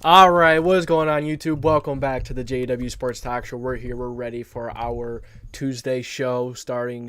All right, what is going on, YouTube? Welcome back to the JW Sports Talk Show. We're here. We're ready for our Tuesday show. It's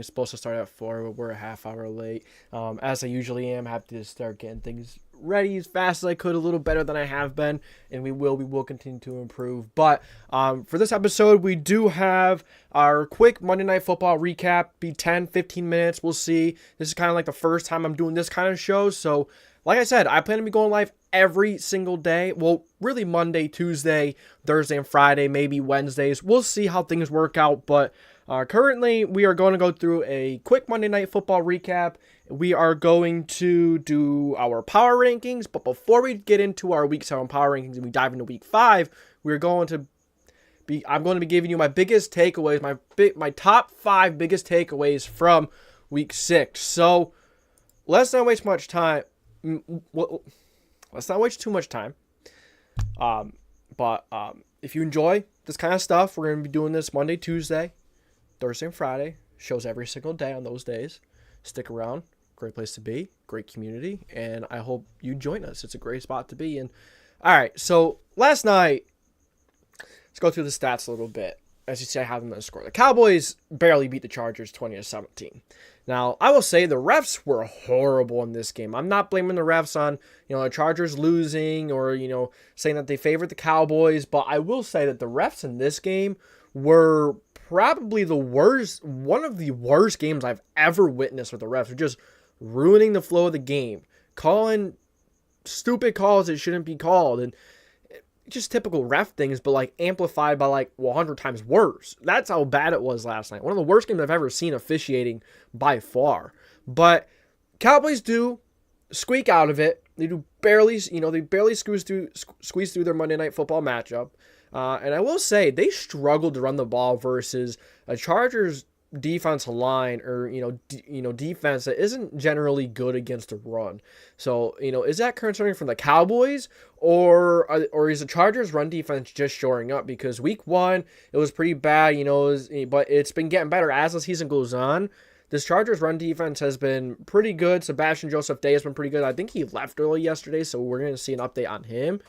supposed to start at 4, but we're a half hour late. As I usually am, happy to start getting things ready as fast as I could, a little better than I have been, and we will continue to improve. But for this episode, we do have our quick Monday Night Football recap. Be 10, 15 minutes. We'll see. This is kind of like the first time I'm doing this kind of show, so like I said, I plan to be going live every single day. Well, really Monday, Tuesday, Thursday, and Friday, maybe Wednesdays. We'll see how things work out. But currently, we are going to go through a quick Monday Night Football recap. We are going to do our power rankings. But before we get into our Week 7 power rankings and we dive into Week 5, I'm going to be giving you my biggest takeaways, my top 5 biggest takeaways from Week 6. So let's not waste much time. Let's not waste too much time. But if you enjoy this kind of stuff, we're going to be doing this Monday, Tuesday, Thursday, and Friday. Shows every single day on those days. Stick around. Great place to be. Great community. And I hope you join us. It's a great spot to be in. All right. So last night, let's go through the stats a little bit. As you see, I have them in the score. The Cowboys barely beat the Chargers 20-17. Now, I will say the refs were horrible in this game. I'm not blaming the refs on, the Chargers losing or, saying that they favored the Cowboys, but I will say that the refs in this game were probably one of the worst games I've ever witnessed with the refs. They're just ruining the flow of the game, calling stupid calls that shouldn't be called, and just typical ref things, but amplified by 100 times worse. That's how bad it was last night. One of the worst games I've ever seen officiating by far. But Cowboys do squeak out of it. They do barely, they barely squeeze through their Monday Night Football matchup. And I will say they struggled to run the ball versus a Chargers defensive line or defense that isn't generally good against the run. So is that concerning from the Cowboys or is the Chargers run defense just shoring up? Because week 1 it was pretty bad, but it's been getting better as the season goes on. This Chargers run defense has been pretty good. Sebastian Joseph Day has been pretty good. I think he left early yesterday, so we're going to see an update on him.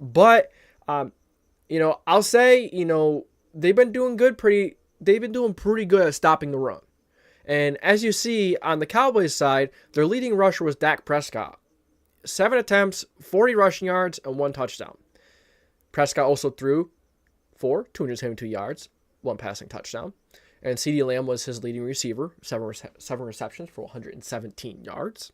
But I'll say they've been doing pretty good at stopping the run. And as you see on the Cowboys side, their leading rusher was Dak Prescott. 7 attempts, 40 rushing yards, and 1 touchdown. Prescott also threw for 272 yards, 1 passing touchdown. And CeeDee Lamb was his leading receiver, 7 receptions for 117 yards.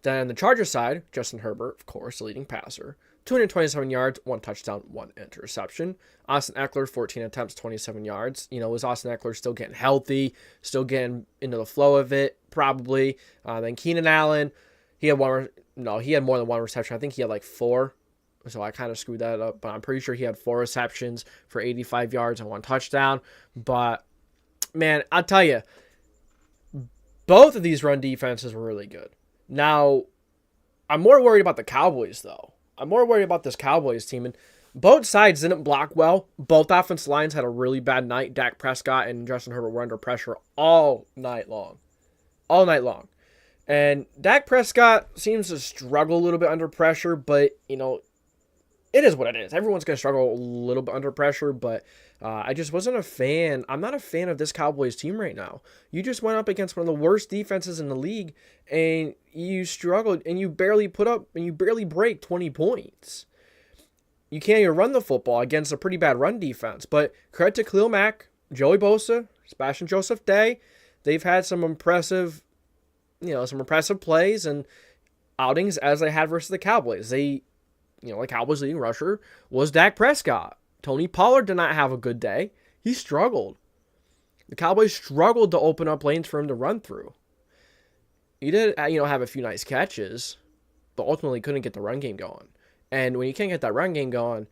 Then on the Chargers side, Justin Herbert, of course, the leading passer. 227 yards, 1 touchdown, 1 interception. Austin Eckler, 14 attempts, 27 yards. Was Austin Eckler still getting healthy, still getting into the flow of it? Probably. Then Keenan Allen, he had more than 1 reception. I think he had 4. So I kind of screwed that up, but I'm pretty sure he had 4 receptions for 85 yards and 1 touchdown. But, man, I'll tell you, both of these run defenses were really good. Now, I'm more worried about the Cowboys, though. I'm more worried about this Cowboys team. And both sides didn't block well. Both offensive lines had a really bad night. Dak Prescott and Justin Herbert were under pressure all night long. All night long. And Dak Prescott seems to struggle a little bit under pressure, but, it is what it is. Everyone's going to struggle a little bit under pressure, but I just wasn't a fan. I'm not a fan of this Cowboys team right now. You just went up against one of the worst defenses in the league, and you struggled, and you barely break 20 points. You can't even run the football against a pretty bad run defense. But credit to Khalil Mack, Joey Bosa, Sebastian Joseph Day. They've had some impressive plays and outings as they had versus the Cowboys. The Cowboys' leading rusher was Dak Prescott. Tony Pollard did not have a good day. He struggled. The Cowboys struggled to open up lanes for him to run through. He did, have a few nice catches, but ultimately couldn't get the run game going. And when you can't get that run game going,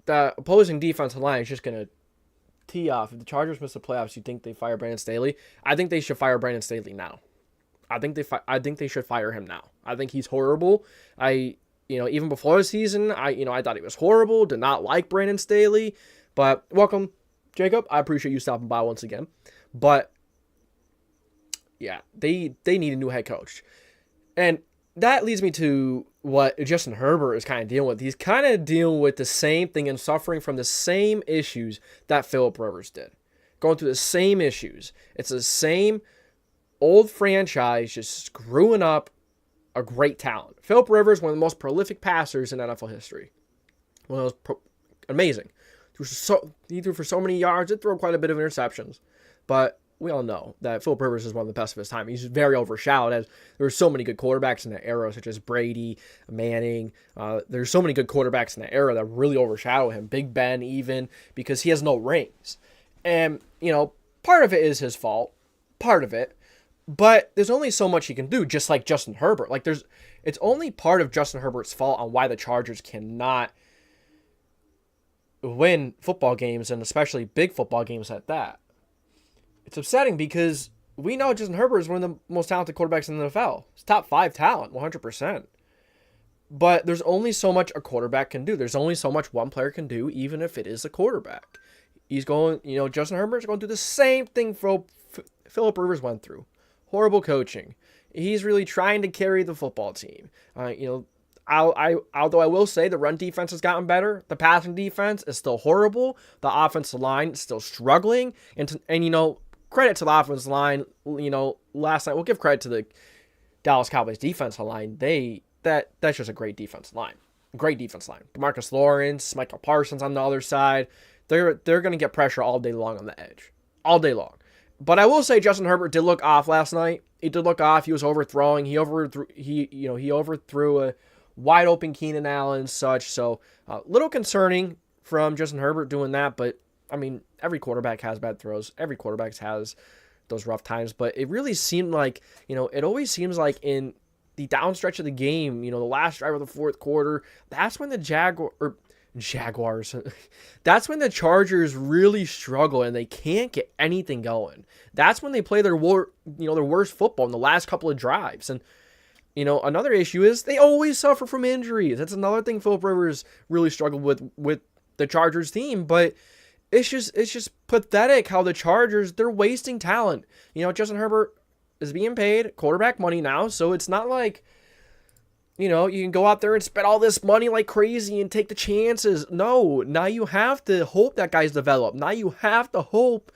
the opposing defensive line is just going to tee off. If the Chargers miss the playoffs, you think they fire Brandon Staley? I think they should fire Brandon Staley now. I think they should fire him now. I think he's horrible. Even before the season, I thought he was horrible. Did not like Brandon Staley. But welcome, Jacob. I appreciate you stopping by once again. But yeah, they need a new head coach. And that leads me to what Justin Herbert is kind of dealing with. He's kind of dealing with the same thing and suffering from the same issues that Phillip Rivers did. Going through the same issues. It's the same old franchise just screwing up a great talent. Phillip Rivers, one of the most prolific passers in NFL history. One of those amazing. He threw for so many yards. Did throw quite a bit of interceptions. But we all know that Phillip Rivers is one of the best of his time. He's very overshadowed as there were so many good quarterbacks in that era, such as Brady, Manning. There's so many good quarterbacks in that era that really overshadow him. Big Ben even, because he has no rings. And, part of it is his fault. Part of it. But there's only so much he can do, just like Justin Herbert. It's only part of Justin Herbert's fault on why the Chargers cannot win football games, and especially big football games at that. It's upsetting because we know Justin Herbert is one of the most talented quarterbacks in the NFL. He's top 5 talent, 100%. But there's only so much a quarterback can do. There's only so much one player can do, even if it is a quarterback. Justin Herbert's going through the same thing Phillip Rivers went through. Horrible coaching. He's really trying to carry the football team. Although I will say the run defense has gotten better, the passing defense is still horrible. The offensive line is still struggling. And credit to the offensive line. Last night we'll give credit to the Dallas Cowboys defensive line. That's just a great defensive line. Great defense line. DeMarcus Lawrence, Michael Parsons on the other side. They're going to get pressure all day long on the edge. All day long. But I will say Justin Herbert did look off last night. He did look off. He was overthrowing. He overthrew a wide open Keenan Allen and such. So a little concerning from Justin Herbert doing that. But I mean, every quarterback has bad throws. Every quarterback has those rough times. But it really seemed like, it always seems like in the down stretch of the game, the last drive of the fourth quarter, that's when the Jaguars. That's when the Chargers really struggle and they can't get anything going. That's when they play their worst football in the last couple of drives. And another issue is they always suffer from injuries. That's another thing Phillip Rivers really struggled with the Chargers team. But it's just pathetic how the Chargers, they're wasting talent. Justin Herbert is being paid quarterback money now, so it's not like you can go out there and spend all this money like crazy and take the chances. No, now you have to hope that guy's developed. Now you have to hope,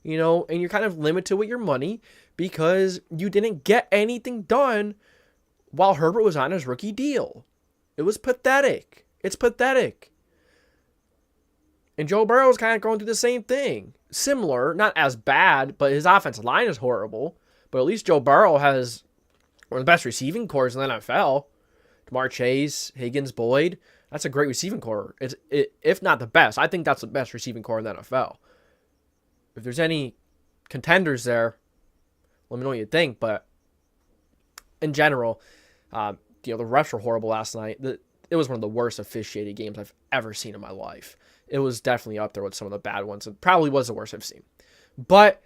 and you're kind of limited with your money because you didn't get anything done while Herbert was on his rookie deal. It was pathetic. It's pathetic. And Joe Burrow is kind of going through the same thing. Similar, not as bad, but his offensive line is horrible. But at least Joe Burrow has one of the best receiving cores in the NFL. Jamar Chase, Higgins, Boyd. That's a great receiving core. If not the best. I think that's the best receiving core in the NFL. If there's any contenders there, let me know what you think. But in general, the refs were horrible last night. It was one of the worst officiated games I've ever seen in my life. It was definitely up there with some of the bad ones. It probably was the worst I've seen. But,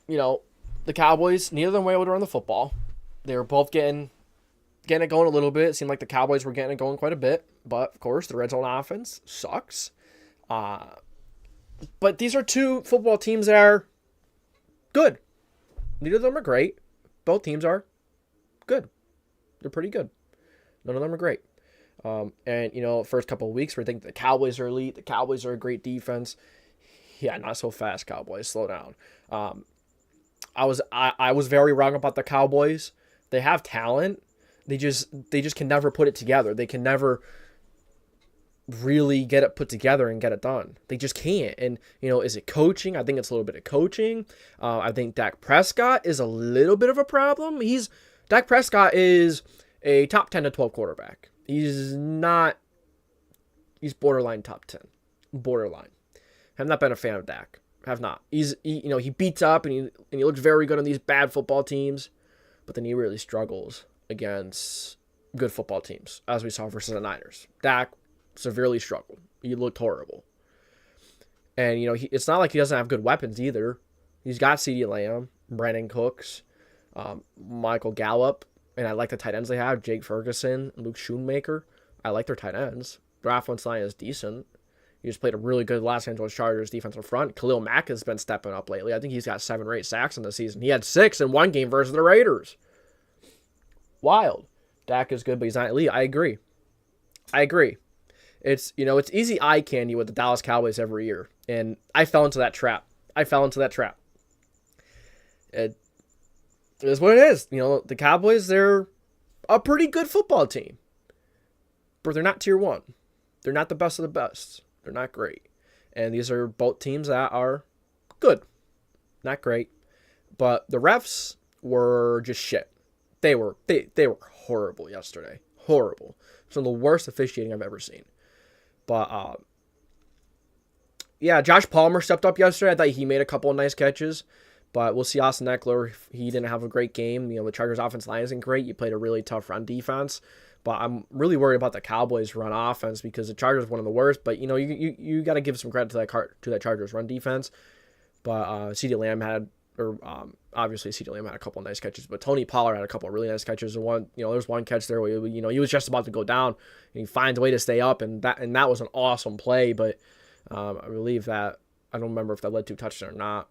the Cowboys, neither of them were able to run the football. They were both getting it going a little bit. It seemed like the Cowboys were getting it going quite a bit. But, of course, the red zone offense sucks. But these are two football teams that are good. Neither of them are great. Both teams are good. They're pretty good. None of them are great. First couple of weeks, we're thinking the Cowboys are elite. The Cowboys are a great defense. Yeah, not so fast, Cowboys. Slow down. I was very wrong about the Cowboys. They have talent. They just can never put it together. They can never really get it put together and get it done. They just can't. And, is it coaching? I think it's a little bit of coaching. I think Dak Prescott is a little bit of a problem. Dak Prescott is a top 10 to 12 quarterback. He's borderline top 10. Borderline. Have not been a fan of Dak. Have not. He beats up and he looks very good on these bad football teams, but then he really struggles against good football teams, as we saw versus the Niners. Dak severely struggled. He looked horrible. And, it's not like he doesn't have good weapons either. He's got CeeDee Lamb, Brandon Cooks, Michael Gallup, and I like the tight ends they have, Jake Ferguson, Luke Schoonmaker. I like their tight ends. Their offensive line is decent. He just played a really good Los Angeles Chargers defensive front. Khalil Mack has been stepping up lately. I think he's got 7 or 8 sacks in the season. He had 6 in one game versus the Raiders. wild. Dak is good, but he's not elite. I agree. It's it's easy eye candy with the Dallas Cowboys every year, and I fell into that trap. It is what it is. The Cowboys, they're a pretty good football team, but they're not tier one. They're not the best of the best. They're not great, and these are both teams that are good, not great. But the refs were just shit. They were horrible yesterday. Horrible. Some of the worst officiating I've ever seen. But yeah, Josh Palmer stepped up yesterday. I thought he made a couple of nice catches. But we'll see Austin Eckler. He didn't have a great game. The Chargers' offense line isn't great. You played a really tough run defense. But I'm really worried about the Cowboys' run offense because the Chargers are one of the worst. But you got to give some credit to that Chargers run defense. But CeeDee Lamb had, obviously CeeDee Lamb had a couple of nice catches. But Tony Pollard had a couple of really nice catches. And there's one catch there where he was just about to go down, and he finds a way to stay up, and that was an awesome play. But I believe that, I don't remember if that led to a touchdown or not.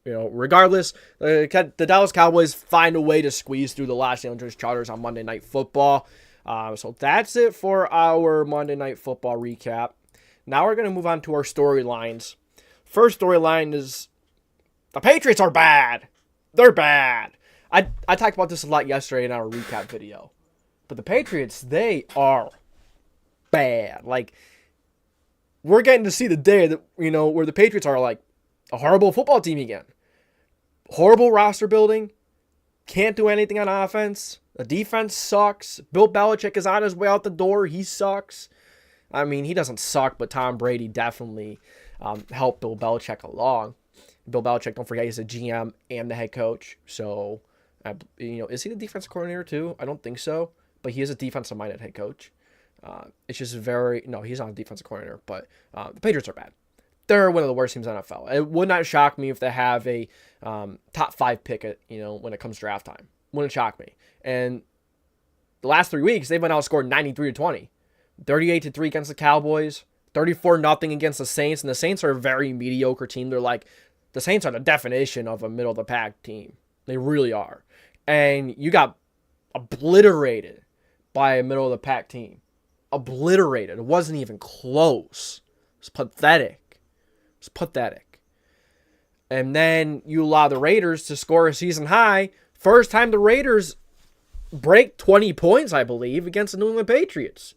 Regardless, the Dallas Cowboys find a way to squeeze through the Los Angeles Chargers on Monday Night Football. So that's it for our Monday Night Football recap. Now we're going to move on to our storylines. First storyline is the Patriots are bad. They're bad. I talked about this a lot yesterday in our recap video. But the Patriots, they are bad. Like, we're getting to see the day that, where the Patriots are like a horrible football team again. Horrible roster building. Can't do anything on offense. The defense sucks. Bill Belichick is on his way out the door. He sucks. I mean, he doesn't suck, but Tom Brady definitely helped Bill Belichick along. Bill Belichick, don't forget, he's the GM and the head coach. So, is he the defensive coordinator too? I don't think so. But he is a defensive-minded head coach. It's just he's not a defensive coordinator. But the Patriots are bad. They're one of the worst teams in the NFL. It would not shock me if they have a top 5 pick when it comes draft time. Wouldn't shock me. And the last 3 weeks, they've been outscored 93-20. 38-3 against the Cowboys. 34-0 against the Saints. And the Saints are a very mediocre team. The Saints are the definition of a middle-of-the-pack team. They really are. And you got obliterated by a middle-of-the-pack team. Obliterated. It wasn't even close. It was pathetic. And then you allow the Raiders to score a season high. First time the Raiders break 20 points, I believe, against the New England Patriots.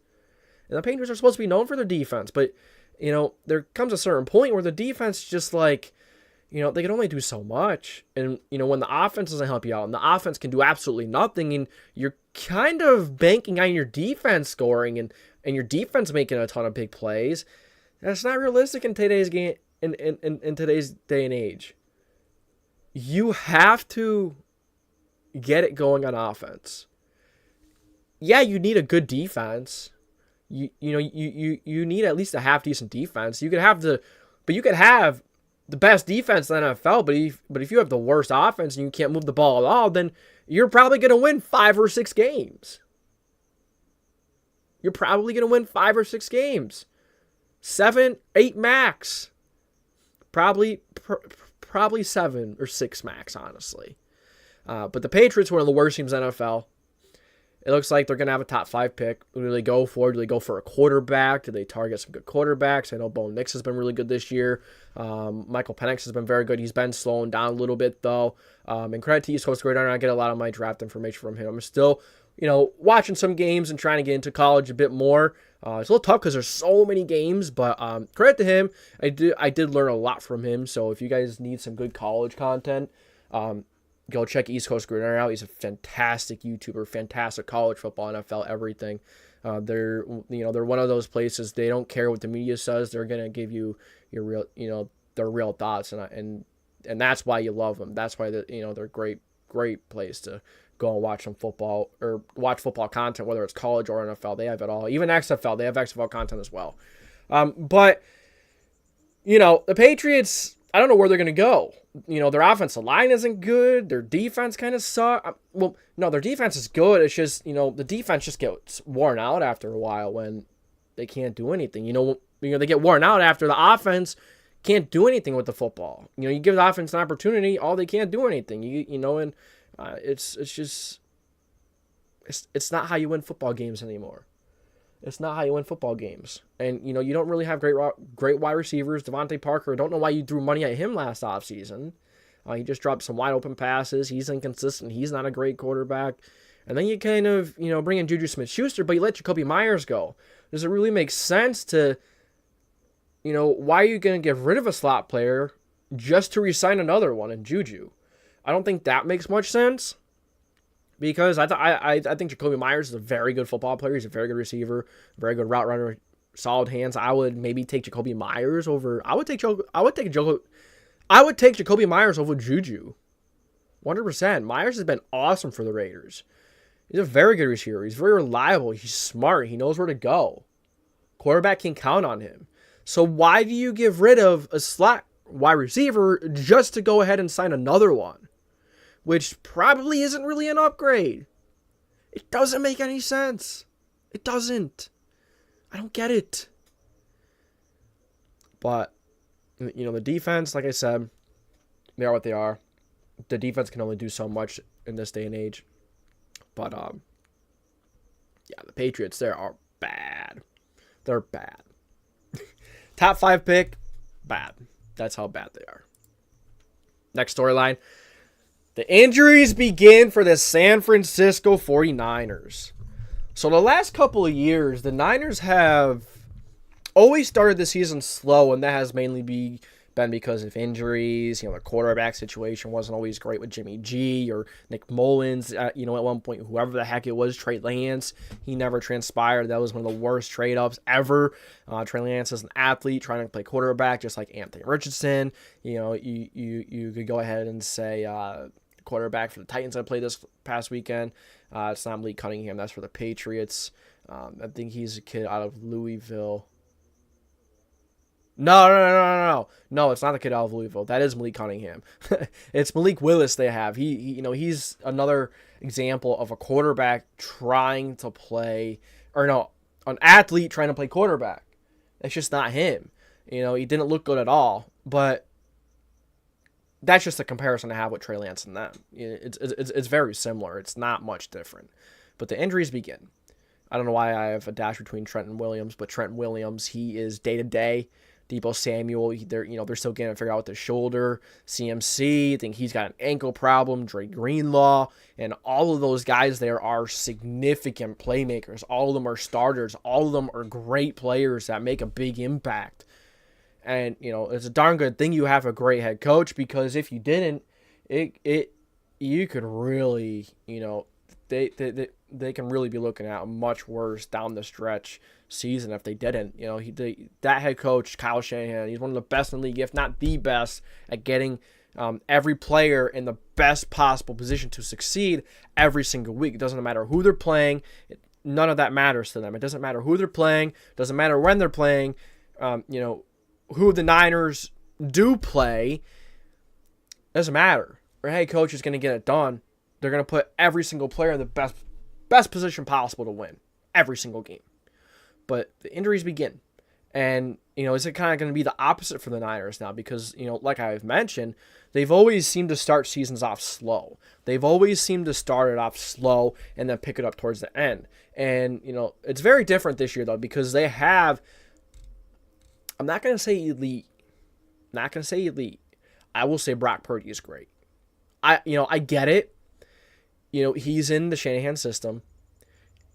And the Patriots are supposed to be known for their defense. But, there comes a certain point where the defense just they can only do so much. And, when the offense doesn't help you out and the offense can do absolutely nothing, and you're kind of banking on your defense scoring and your defense making a ton of big plays, that's not realistic in today's game. In today's day and age, you have to get it going on offense. Yeah, you need a good defense. You need at least a half decent defense. You could have the best defense in the NFL, but if you have the worst offense and you can't move the ball at all, then you're probably going to win 5 or 6 games. 7, 8 max. Probably 7 or 6 max, honestly. But the Patriots were one of the worst teams in the NFL. It looks like they're going to have a top 5 pick. Who do they go for? Do they go for a quarterback? Do they target some good quarterbacks? I know Bo Nix has been really good this year. Michael Penix has been very good. He's been slowing down a little bit, though. And credit to East Coast Gridiron, I get a lot of my draft information from him. I'm still, watching some games and trying to get into college a bit more. It's a little tough because there's so many games, but credit to him. I did learn a lot from him. So if you guys need some good college content, go check East Coast Gridiron out. He's a fantastic YouTuber, fantastic college football, NFL, everything. They're one of those places. They don't care what the media says. They're gonna give you your real, their real thoughts, and that's why you love them. That's why they're great place to go and watch some football or watch football content, whether it's college or NFL. They have it all. Even XFL, they have XFL content as well. But the Patriots, I don't know where they're going to go. Their offensive line isn't good. Their defense kind of sucks. Well, no, their defense is good. It's just, the defense just gets worn out after a while when they can't do anything. They get worn out after the offense can't do anything with the football. You give the offense an opportunity, they can't do anything. And it's just, It's not how you win football games anymore. It's not how you win football games. And, you don't really have great wide receivers. Devontae Parker, I don't know why you threw money at him last offseason. He just dropped some wide open passes. He's inconsistent. He's not a great quarterback. And then you kind of, bring in Juju Smith-Schuster, but you let Jacoby Myers go. Does it really make sense to, why are you going to get rid of a slot player just to re-sign another one in Juju? I don't think that makes much sense. Because I think Jacoby Myers is a very good football player. He's a very good receiver, very good route runner, solid hands. I would maybe take Jacoby Myers over. I would take Jacoby Myers over Juju, 100%. Myers has been awesome for the Raiders. He's a very good receiver. He's very reliable. He's smart. He knows where to go. Quarterback can count on him. So why do you get rid of a slot wide receiver just to go ahead and sign another one? Which probably isn't really an upgrade. It doesn't make any sense. It doesn't. I don't get it. But, the defense, like I said, they are what they are. The defense can only do so much in this day and age. But, the Patriots, they are bad. They're bad. Top 5 pick, bad. That's how bad they are. Next storyline. The injuries begin for the San Francisco 49ers. So the last couple of years, the Niners have always started the season slow, and that has mainly been because of injuries. The quarterback situation wasn't always great with Jimmy G or Nick Mullins. At one point, whoever the heck it was, Trey Lance, he never transpired. That was one of the worst trade-ups ever. Trey Lance is an athlete trying to play quarterback, just like Anthony Richardson. You could go ahead and say quarterback for the Titans that played this past weekend. It's not Malik Cunningham. That's for the Patriots. I think he's a kid out of Louisville. No, it's not the kid out of Louisville. That is Malik Cunningham. It's Malik Willis they have. He's another example of a quarterback trying to play, an athlete trying to play quarterback. That's just not him. He didn't look good at all, but that's just a comparison I have with Trey Lance and them. It's very similar. It's not much different. But the injuries begin. I don't know why I have a dash between Trent and Williams, but Trent Williams, he is day-to-day. Deebo Samuel, they're still getting to figure out with the shoulder. CMC, I think he's got an ankle problem. Dre Greenlaw, and all of those guys there are significant playmakers. All of them are starters. All of them are great players that make a big impact. And, it's a darn good thing you have a great head coach, because if you didn't, you could really, they can really be looking at a much worse down the stretch season if they didn't. That head coach, Kyle Shanahan, he's one of the best in the league, if not the best, at getting every player in the best possible position to succeed every single week. It doesn't matter who they're playing. None of that matters to them. It doesn't matter who they're playing. It doesn't matter when they're playing. Who the Niners do play, doesn't matter. Their head coach is going to get it done. They're going to put every single player in the best position possible to win every single game. But the injuries begin. And, is it kind of going to be the opposite for the Niners now? Because, like I've mentioned, they've always seemed to start seasons off slow. They've always seemed to start it off slow and then pick it up towards the end. And, it's very different this year, though, because they have, I'm not going to say elite. I will say Brock Purdy is great. I get it. He's in the Shanahan system,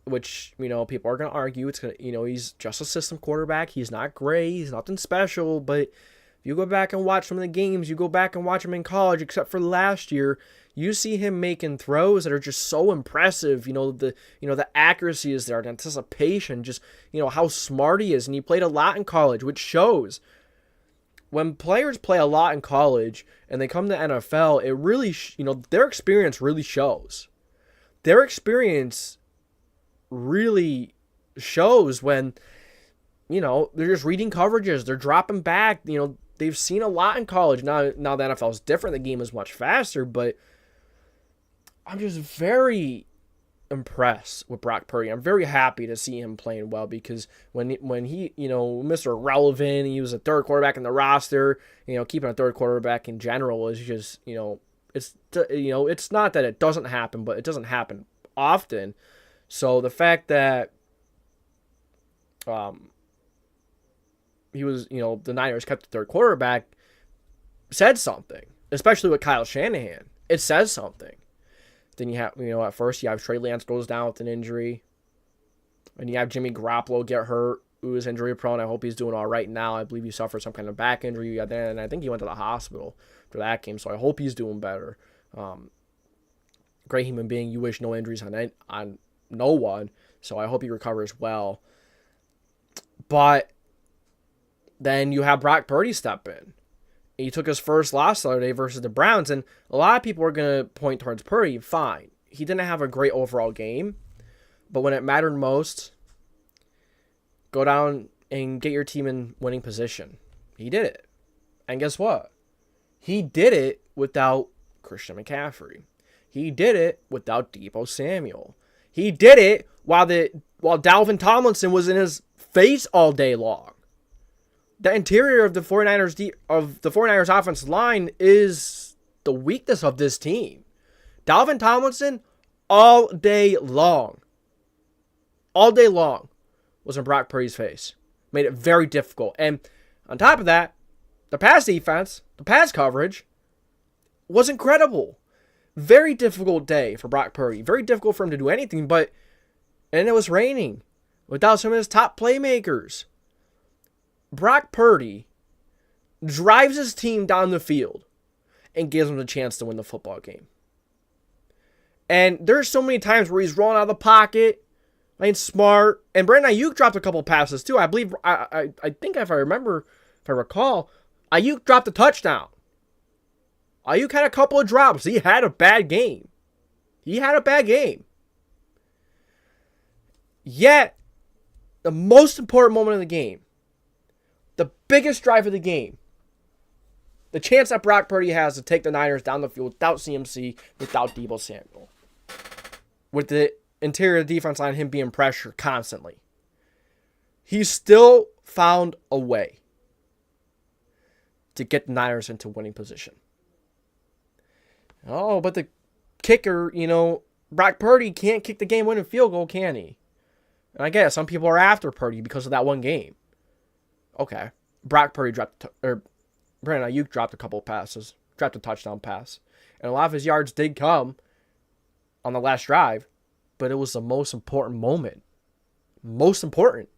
which, people are going to argue. It's he's just a system quarterback. He's not great. He's nothing special. But if you go back and watch some of the games, you go back and watch him in college, except for last year, you see him making throws that are just so impressive. The accuracy is there, the anticipation, just, how smart he is. And he played a lot in college, which shows. When players play a lot in college and they come to NFL, it really, their experience really shows. Their experience really shows when, they're just reading coverages. They're dropping back. They've seen a lot in college. Now the NFL is different. The game is much faster, but I'm just very impressed with Brock Purdy. I'm very happy to see him playing well, because when he Mr. Relevant, he was a third quarterback in the roster. Keeping a third quarterback in general is just, it's not that it doesn't happen, but it doesn't happen often. So the fact that um, he was, the Niners kept the third quarterback said something, especially with Kyle Shanahan. It says something. Then you have, at first you have Trey Lance goes down with an injury. And you have Jimmy Garoppolo get hurt, who is injury prone. I hope he's doing all right now. I believe he suffered some kind of back injury, and I think he went to the hospital for that game. So I hope he's doing better. Great human being. You wish no injuries on no one. So I hope he recovers well. But then you have Brock Purdy step in. He took his first loss the other day versus the Browns, and a lot of people are going to point towards Purdy. Fine. He didn't have a great overall game, but when it mattered most, go down and get your team in winning position. He did it. And guess what? He did it without Christian McCaffrey. He did it without Deebo Samuel. He did it while Dalvin Tomlinson was in his face all day long. The interior of the 49ers offensive line is the weakness of this team. Dalvin Tomlinson all day long was in Brock Purdy's face. Made it very difficult. And on top of that, the pass defense, the pass coverage was incredible. Very difficult day for Brock Purdy. Very difficult for him to do anything, and it was raining without some of his top playmakers. Brock Purdy drives his team down the field and gives them the chance to win the football game. And there's so many times where he's rolling out of the pocket, playing smart. And Brandon Ayuk dropped a couple passes too. I believe, I think if I recall, Ayuk dropped a touchdown. Ayuk had a couple of drops. He had a bad game. Yet, the most important moment of the game, the biggest drive of the game, the chance that Brock Purdy has to take the Niners down the field without CMC, without Deebo Samuel, with the interior defense line, him being pressured constantly, he still found a way to get the Niners into winning position. Oh, but the kicker, Brock Purdy can't kick the game-winning field goal, can he? And I guess some people are after Purdy because of that one game. Okay. Brock Purdy Brandon Ayuk dropped a couple of passes, dropped a touchdown pass. And a lot of his yards did come on the last drive, but it was the most important moment. Most important.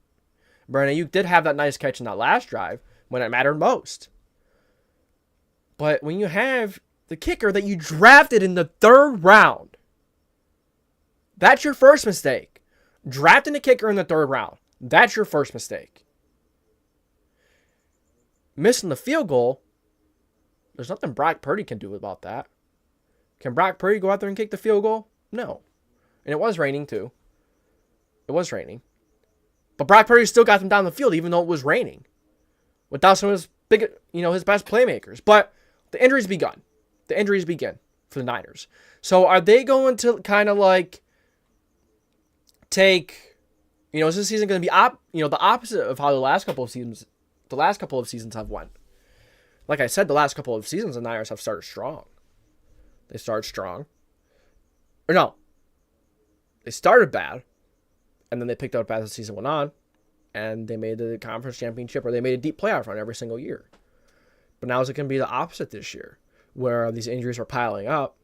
Brandon Ayuk did have that nice catch in that last drive when it mattered most. But when you have the kicker that you drafted in the third round, that's your first mistake. Drafting the kicker in the third round, that's your first mistake. Missing the field goal, there's nothing Brock Purdy can do about that. Can Brock Purdy go out there and kick the field goal? No. And it was raining too. It was raining. But Brock Purdy still got them down the field even though it was raining. Without some of his his best playmakers. But the injuries begun. The injuries begin for the Niners. So are they going to kind of like take, is this season going to be the opposite of how the last couple of seasons have went? Like I said, the last couple of seasons the Niners have started strong. They started strong. Or no. They started bad. And then they picked up as the season went on. And they made the conference championship, or they made a deep playoff run every single year. But now is it going to be the opposite this year, where these injuries are piling up,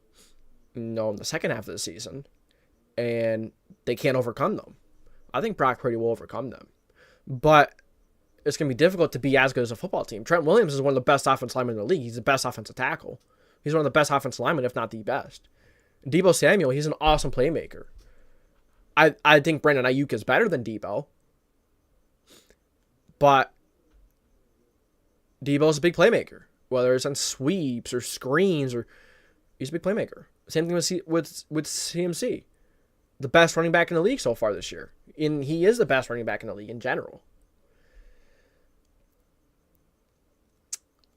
in the second half of the season, and they can't overcome them. I think Brock Purdy will overcome them. But it's going to be difficult to be as good as a football team. Trent Williams is one of the best offensive linemen in the league. He's the best offensive tackle. He's one of the best offensive linemen, if not the best. Deebo Samuel, he's an awesome playmaker. I think Brandon Ayuk is better than Deebo. But Deebo's a big playmaker. Whether it's on sweeps or screens, he's a big playmaker. Same thing with CMC. The best running back in the league so far this year. And he is the best running back in the league in general.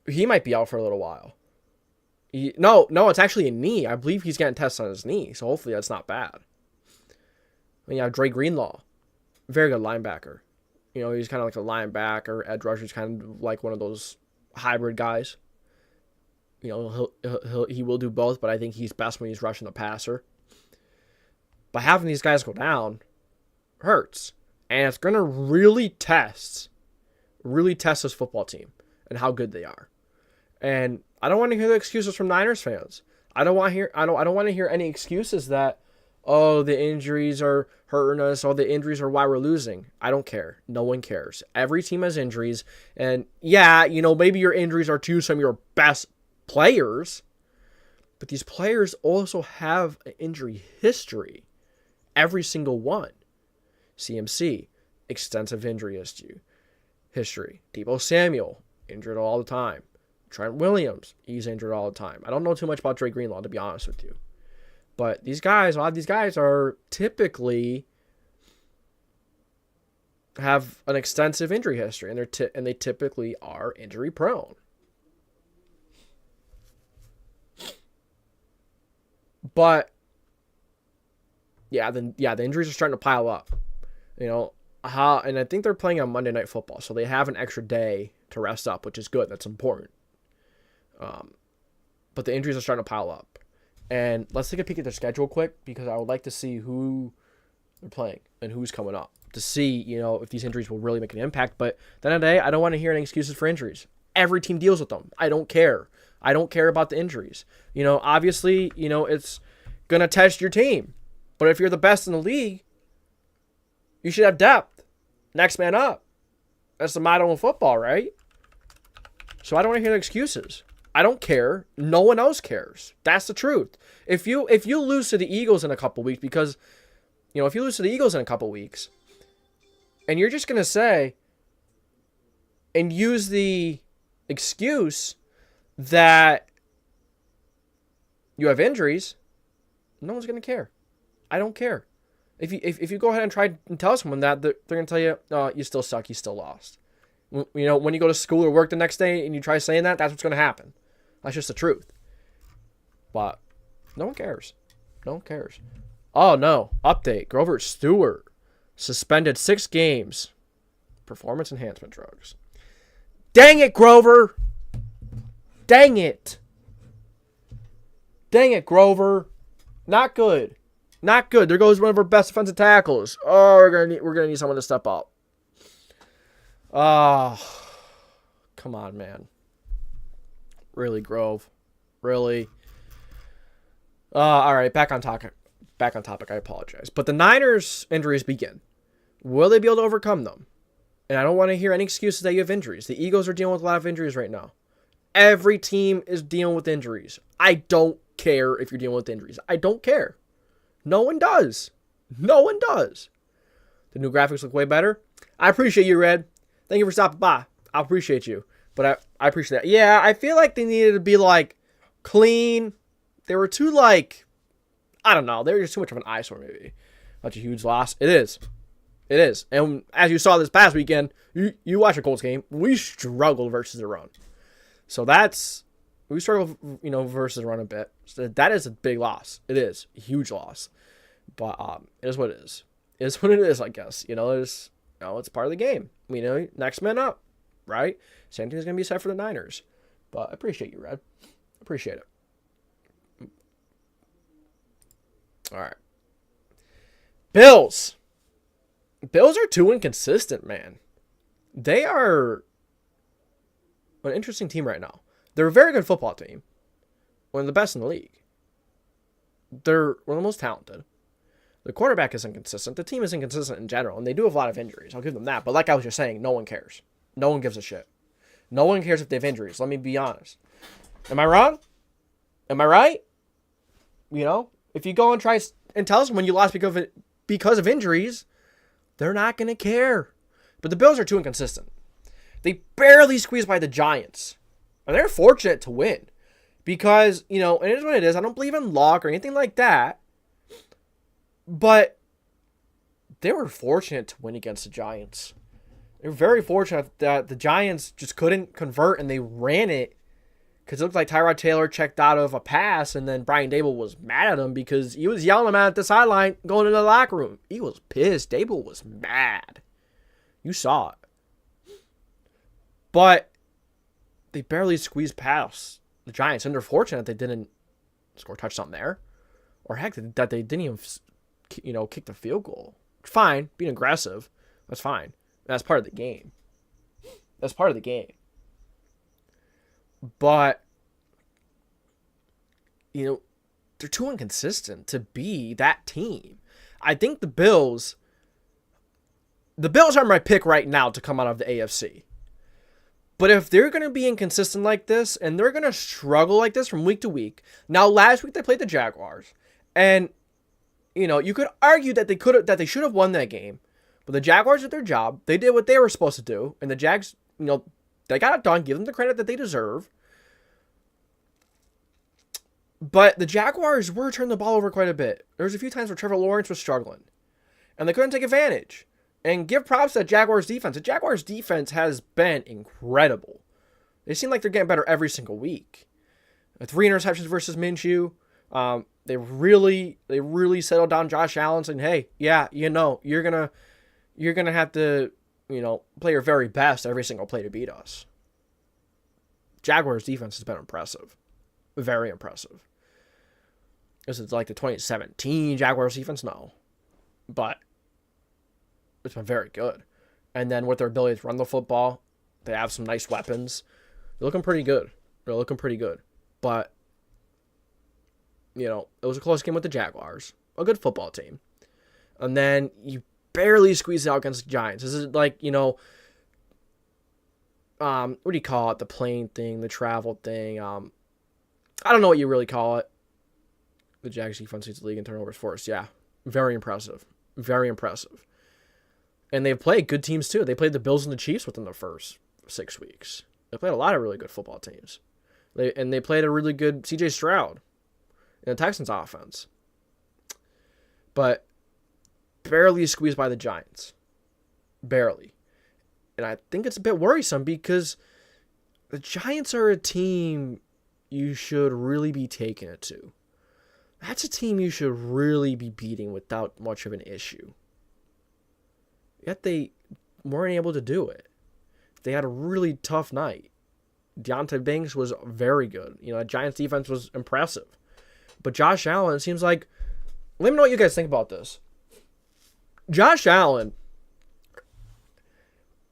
He might be out for a little while. No, it's actually a knee. I believe he's getting tested on his knee, so hopefully that's not bad. And you have Dre Greenlaw. Very good linebacker. He's kind of like a linebacker. Edge rusher. He's kind of like one of those hybrid guys. He will do both, but I think he's best when he's rushing the passer. But having these guys go down hurts. And it's going to really test this football team and how good they are. And I don't want to hear the excuses from Niners fans. I don't want to hear any excuses that, oh, the injuries are hurting us, oh, the injuries are why we're losing. I don't care. No one cares. Every team has injuries. And yeah, maybe your injuries are to some of your best players, but these players also have an injury history. Every single one. CMC, extensive injury history. Deebo Samuel, injured all the time. Trent Williams, he's injured all the time. I don't know too much about Dre Greenlaw, to be honest with you. But a lot of these guys are typically have an extensive injury history, and they typically are injury prone. But the injuries are starting to pile up. And I think they're playing on Monday Night Football, so they have an extra day to rest up, which is good. That's important. But the injuries are starting to pile up. And let's take a peek at their schedule quick, because I would like to see who they're playing and who's coming up to see, if these injuries will really make an impact. But at the end of the day, I don't want to hear any excuses for injuries. Every team deals with them. I don't care. I don't care about the injuries. Obviously, it's going to test your team. But if you're the best in the league, you should have depth. Next man up. That's the motto in football, right? So I don't want to hear the excuses. I don't care. No one else cares. That's the truth. If you lose to the Eagles in a couple weeks, because, if you lose to the Eagles in a couple weeks, and you're just going to say and use the excuse that you have injuries, no one's going to care. I don't care. If you go ahead and try and tell someone that, they're going to tell you, oh, you still suck, you still lost. When you go to school or work the next day and you try saying that, that's what's going to happen. That's just the truth. But no one cares. No one cares. Oh, no. Update. Grover Stewart suspended 6 games. Performance enhancement drugs. Dang it, Grover. Dang it. Dang it, Grover. Not good. Not good. There goes one of our best defensive tackles. Oh, we're gonna need someone to step up. Oh, come on, man. Really, Grove. Really. All right, back on topic. I apologize. But the Niners' injuries begin. Will they be able to overcome them? And I don't want to hear any excuses that you have injuries. The Eagles are dealing with a lot of injuries right now. Every team is dealing with injuries. I don't care if you're dealing with injuries. I don't care. No one does. No one does. The new graphics look way better. I appreciate you, Red. Thank you for stopping by. I appreciate you. But I appreciate that. Yeah, I feel like they needed to be, clean. They were too, I don't know. They were just too much of an eyesore, maybe. Such a huge loss. It is. It is. And as you saw this past weekend, you watch a Colts game, we struggle versus the run. So we struggle, versus the run a bit. So that is a big loss. It is. A huge loss. But it is what it is. It is what it is, I guess. It's part of the game. Next man up, right? Same thing is going to be said for the Niners. But I appreciate you, Red. Appreciate it. All right. Bills. Bills are too inconsistent, man. They are an interesting team right now. They're a very good football team. One of the best in the league. They're one of the most talented. The quarterback is inconsistent. The team is inconsistent in general, and they do have a lot of injuries. I'll give them that. But like I was just saying, no one cares. No one gives a shit. No one cares if they have injuries. Let me be honest. Am I wrong? Am I right? If you go and try and tell someone you lost because of injuries, they're not going to care. But the Bills are too inconsistent. They barely squeezed by the Giants. And they're fortunate to win. Because, and it is what it is. I don't believe in luck or anything like that. But they were fortunate to win against the Giants. They were very fortunate that the Giants just couldn't convert and they ran it. Because it looked like Tyrod Taylor checked out of a pass, and then Brian Dable was mad at him because he was yelling him out at the sideline going into the locker room. He was pissed. Dable was mad. You saw it. But they barely squeezed past the Giants, and they're fortunate they didn't score a touchdown there. Or heck, that they didn't even kick the field goal. Fine, being aggressive, that's fine. That's part of the game. That's part of the game. But, they're too inconsistent to be that team. I think the Bills are my pick right now to come out of the AFC. But if they're going to be inconsistent like this, and they're going to struggle like this from week to week. Now, last week they played the Jaguars. And, you could argue that they should have won that game. But the Jaguars did their job. They did what they were supposed to do. And the Jags, they got it done. Give them the credit that they deserve. But the Jaguars were turning the ball over quite a bit. There was a few times where Trevor Lawrence was struggling. And they couldn't take advantage. And give props to the Jaguars defense. The Jaguars defense has been incredible. They seem like they're getting better every single week. 3 interceptions versus Minshew. They really settled down Josh Allen saying, hey, yeah, you're gonna have to, play your very best every single play to beat us. Jaguars defense has been impressive. Very impressive. Is it like the 2017 Jaguars defense? No. But it's been very good. And then with their ability to run the football, they have some nice weapons. They're looking pretty good. But, it was a close game with the Jaguars. A good football team. And then you barely squeeze it out against the Giants. This is like, what do you call it? The plane thing, the travel thing. I don't know what you really call it. The Jags defense leads the league in turnovers forced. Yeah. Very impressive. Very impressive. And they've played good teams too. They played the Bills and the Chiefs within the first 6 weeks. They played a lot of really good football teams. They played a really good CJ Stroud in the Texans offense. But barely squeezed by the Giants. Barely. And I think it's a bit worrisome because the Giants are a team you should really be taking it to. That's a team you should really be beating without much of an issue. Yet they weren't able to do it. They had a really tough night. Deontay Banks was very good. The Giants defense was impressive. But Josh Allen, it seems like... Let me know what you guys think about this. Josh Allen,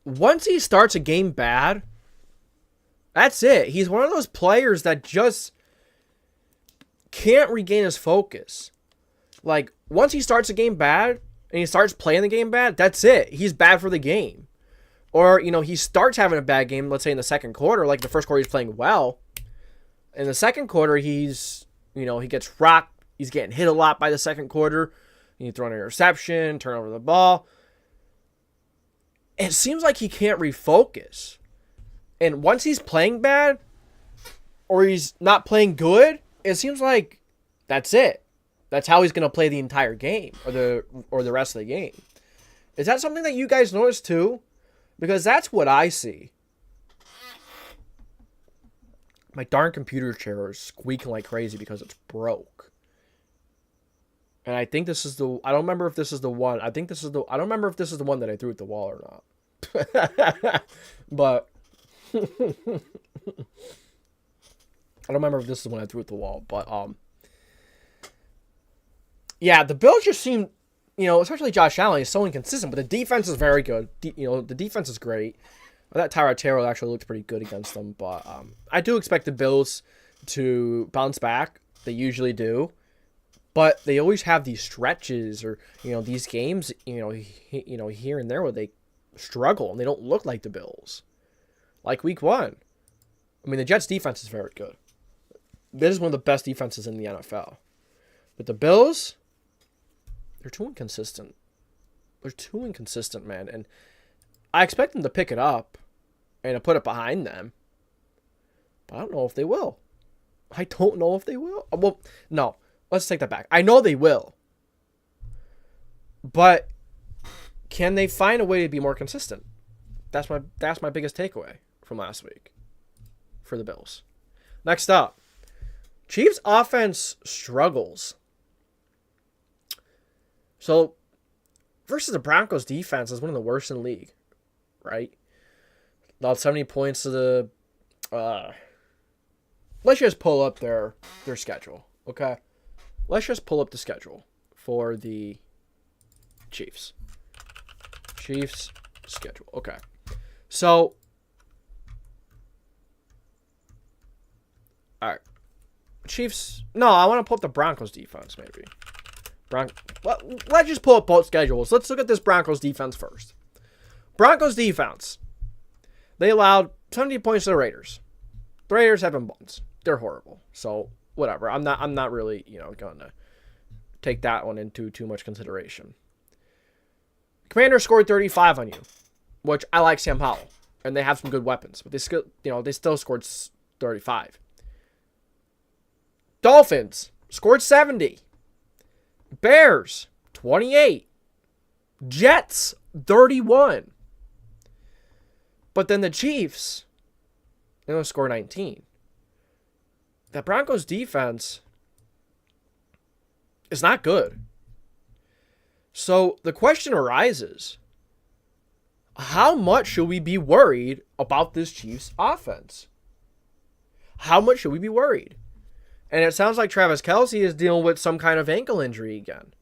once he starts a game bad, that's it. He's one of those players that just can't regain his focus. Like, once he starts a game bad and he starts playing the game bad, that's it. He's bad for the game. Or, he starts having a bad game, let's say in the second quarter, like the first quarter he's playing well. In the second quarter, he's, he gets rocked. He's getting hit a lot by the second quarter. He throw an interception, turn over the ball. It seems like he can't refocus. And once he's playing bad, or he's not playing good, it seems like that's it. That's how he's going to play the entire game, or the rest of the game. Is that something that you guys notice too? Because that's what I see. My darn computer chair is squeaking like crazy because it's broke. And I think this is I don't remember if this is the one. I don't remember if this is the one that I threw at the wall or not. But I don't remember if this is the one I threw at the wall. But yeah, the Bills just seem, especially Josh Allen is so inconsistent, but the defense is very good. The defense is great. I thought Tyrod Taylor actually looked pretty good against them, but I do expect the Bills to bounce back. They usually do. But they always have these stretches or, these games, here and there where they struggle and they don't look like the Bills. Like week 1. I mean, the Jets defense is very good. This is one of the best defenses in the NFL. But the Bills, they're too inconsistent. They're too inconsistent, man. And I expect them to pick it up and to put it behind them. But I don't know if they will. Well, no. Let's take that back. I know they will. But can they find a way to be more consistent? That's my biggest takeaway from last week for the Bills. Next up, Chiefs offense struggles. So versus the Broncos defense is one of the worst in the league, right? About 70 points to the let's just pull up their schedule, okay? Let's just pull up the schedule for the Chiefs. Chiefs schedule. Okay. So, all right. Chiefs. No, I want to pull up the Broncos defense, maybe. Well, let's just pull up both schedules. Let's look at this Broncos defense first. Broncos defense. They allowed 70 points to the Raiders. The Raiders have been buns. They're horrible. So, whatever. I'm not really, going to take that one into too much consideration. Commanders scored 35 on you, which I like Sam Howell, and they have some good weapons, but they still scored 35. Dolphins scored 70. Bears 28. Jets 31. But then the Chiefs, they only score 19. The Broncos defense is not good. So the question arises, how much should we be worried about this Chiefs offense? How much should we be worried? And it sounds like Travis Kelce is dealing with some kind of ankle injury again.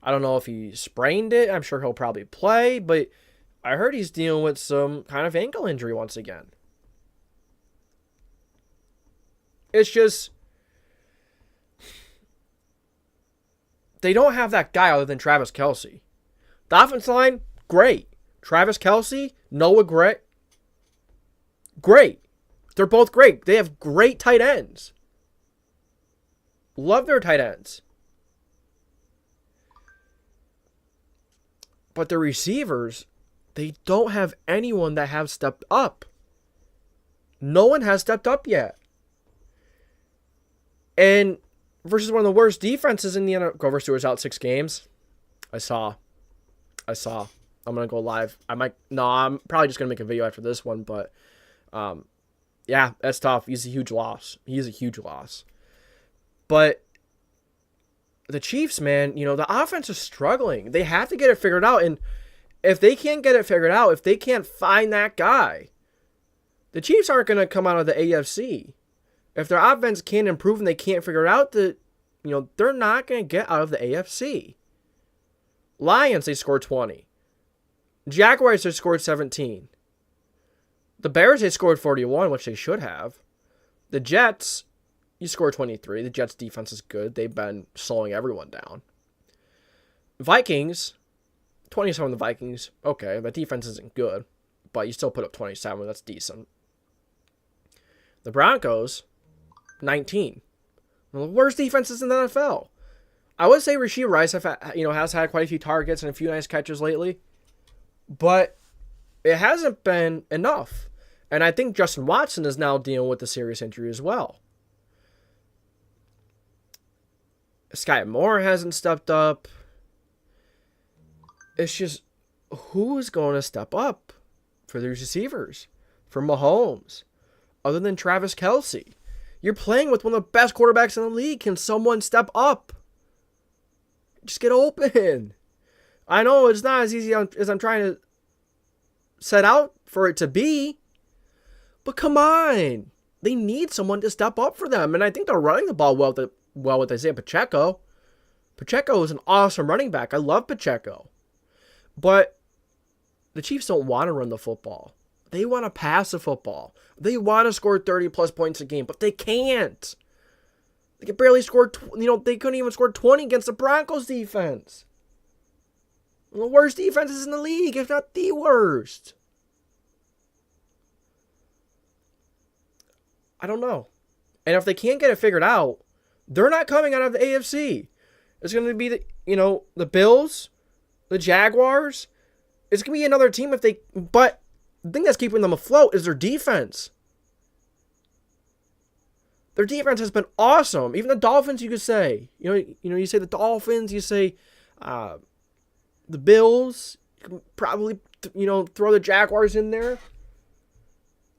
I don't know if he sprained it. I'm sure he'll probably play, but I heard he's dealing with some kind of ankle injury once again. It's just, they don't have that guy other than Travis Kelce. The offensive line, great. Travis Kelce, Noah Gray, great. They're both great. They have great tight ends. Love their tight ends. But the receivers, they don't have anyone that have stepped up. No one has stepped up yet. And versus one of the worst defenses in the NFL. Grover Stewart's out 6 games. I saw. I'm going to go live. I'm probably just going to make a video after this one. But, yeah, that's tough. He's a huge loss. But the Chiefs, man, the offense is struggling. They have to get it figured out. And if they can't get it figured out, if they can't find that guy, the Chiefs aren't going to come out of the AFC. If their offense can't improve and they can't figure it out, they're not going to get out of the AFC. Lions, they scored 20. Jaguars, they scored 17. The Bears, they scored 41, which they should have. The Jets, you scored 23. The Jets' defense is good. They've been slowing everyone down. Vikings, 27 the Vikings. Okay, the defense isn't good, but you still put up 27. That's decent. The Broncos, 19. One of the worst defenses in the NFL. I would say Rashee Rice has had quite a few targets and a few nice catches lately, but it hasn't been enough. And I think Justin Watson is now dealing with a serious injury as well. Sky Moore hasn't stepped up. It's just, who's going to step up for these receivers? For Mahomes? Other than Travis Kelce? You're playing with one of the best quarterbacks in the league. Can someone step up? Just get open. I know it's not as easy as I'm trying to set out for it to be. But come on. They need someone to step up for them. And I think they're running the ball well with Isaiah Pacheco. Pacheco is an awesome running back. I love Pacheco. But the Chiefs don't want to run the football. They want to pass the football. They want to score 30-plus points a game, but they can't. They can barely score, they couldn't even score 20 against the Broncos defense. One of the worst defenses in the league, if not the worst. I don't know. And if they can't get it figured out, they're not coming out of the AFC. It's going to be the Bills, the Jaguars. It's going to be another team but the thing that's keeping them afloat is their defense. Their defense has been awesome. Even the Dolphins, you could say. You say the Dolphins, you say the Bills. You can probably, throw the Jaguars in there.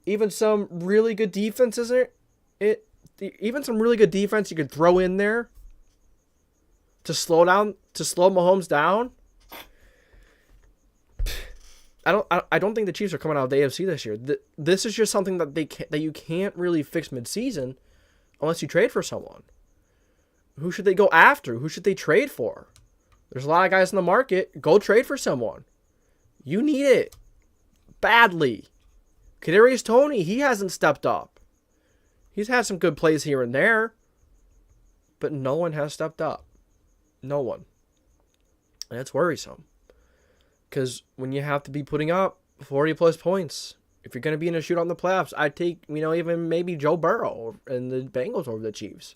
Even some really good defense, isn't it? Even some really good defense you could throw in there to slow Mahomes down. I don't think the Chiefs are coming out of the AFC this year. This is just something that you can't really fix midseason unless you trade for someone. Who should they go after? Who should they trade for? There's a lot of guys in the market. Go trade for someone. You need it badly. Kadarius Toney, he hasn't stepped up. He's had some good plays here and there, but no one has stepped up. No one. And it's worrisome. Because when you have to be putting up 40-plus points, if you're going to be in a shootout in the playoffs, I'd take, even maybe Joe Burrow and the Bengals over the Chiefs.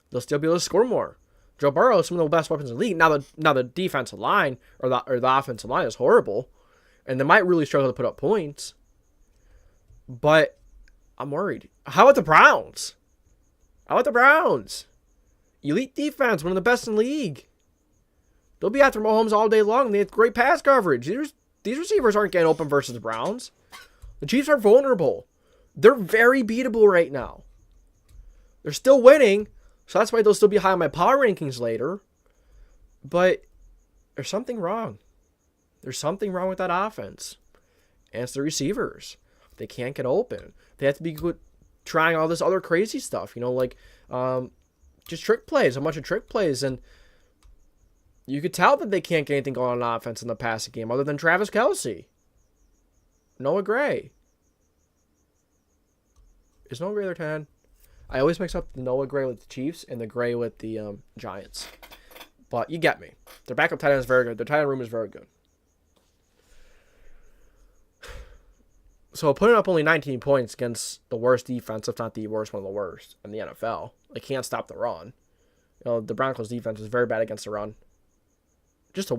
They'll still be able to score more. Joe Burrow is some of the best weapons in the league. Now the defensive line or the offensive line is horrible, and they might really struggle to put up points. But I'm worried. How about the Browns? Elite defense, one of the best in the league. They'll be after Mahomes all day long. They have great pass coverage. These receivers aren't getting open versus the Browns. The Chiefs are vulnerable. They're very beatable right now. They're still winning, so that's why they'll still be high on my power rankings later. But there's something wrong. There's something wrong with that offense. And it's the receivers. They can't get open. They have to be good trying all this other crazy stuff, just trick plays, a bunch of trick plays. And you could tell that they can't get anything going on offense in the passing game other than Travis Kelce. Noah Gray. Is Noah Gray their 10? I always mix up the Noah Gray with the Chiefs and the Gray with the Giants. But you get me. Their backup tight end is very good. Their tight end room is very good. So putting up only 19 points against the worst defense, if not the worst, one of the worst in the NFL. They can't stop the run. The Broncos defense is very bad against the run. Just a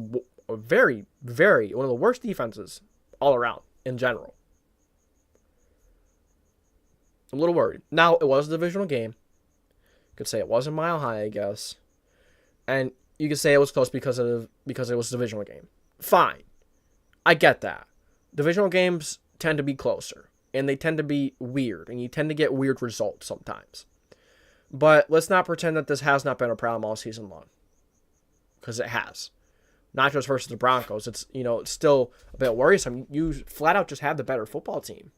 very, very, one of the worst defenses all around in general. I'm a little worried. Now, it was a divisional game. You could say it wasn't mile high, I guess. And you could say it was close because it was a divisional game. Fine. I get that. Divisional games tend to be closer. And they tend to be weird. And you tend to get weird results sometimes. But let's not pretend that this has not been a problem all season long. Because it has. Not just versus the Broncos. It's still a bit worrisome. You flat out just have the better football team.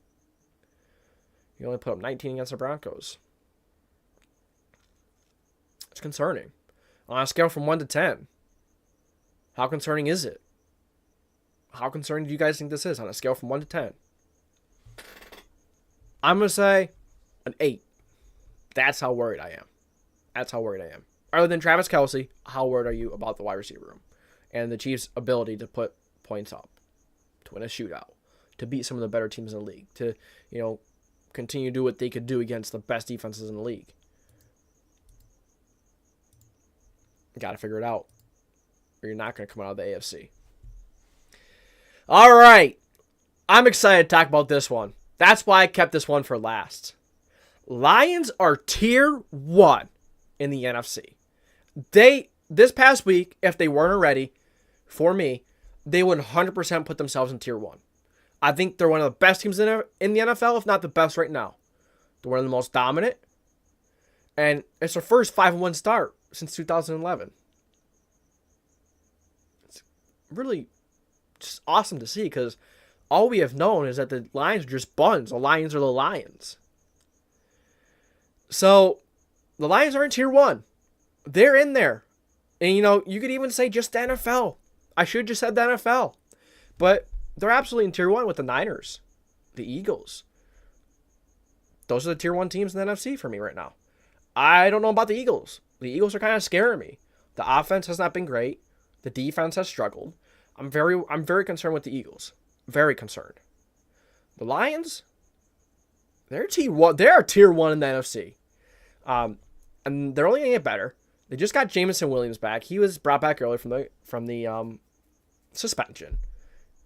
You only put up 19 against the Broncos. It's concerning. On a scale from 1 to 10, how concerning is it? How concerning do you guys think this is on a scale from 1 to 10? I'm going to say an 8. That's how worried I am. Other than Travis Kelce, how worried are you about the wide receiver room? And the Chiefs' ability to put points up, to win a shootout, to beat some of the better teams in the league, to, continue to do what they could do against the best defenses in the league. You got to figure it out, or you're not going to come out of the AFC. All right. I'm excited to talk about this one. That's why I kept this one for last. Lions are tier 1 in the NFC. This past week, if they weren't already, for me, they would 100% put themselves in tier 1. I think they're one of the best teams in the NFL, if not the best right now. They're one of the most dominant. And it's their first 5-1 start since 2011. It's really just awesome to see because all we have known is that the Lions are just buns. The Lions are the Lions. So, the Lions are in tier 1. They're in there. And, you could even say just the NFL. I should have just said the NFL. But they're absolutely in tier 1 with the Niners, the Eagles. Those are the tier 1 teams in the NFC for me right now. I don't know about the Eagles. The Eagles are kind of scaring me. The offense has not been great. The defense has struggled. I'm very concerned with the Eagles. Very concerned. The Lions, they're tier 1. They are tier 1 in the NFC. And they're only going to get better. They just got Jameson Williams back. He was brought back early from the suspension.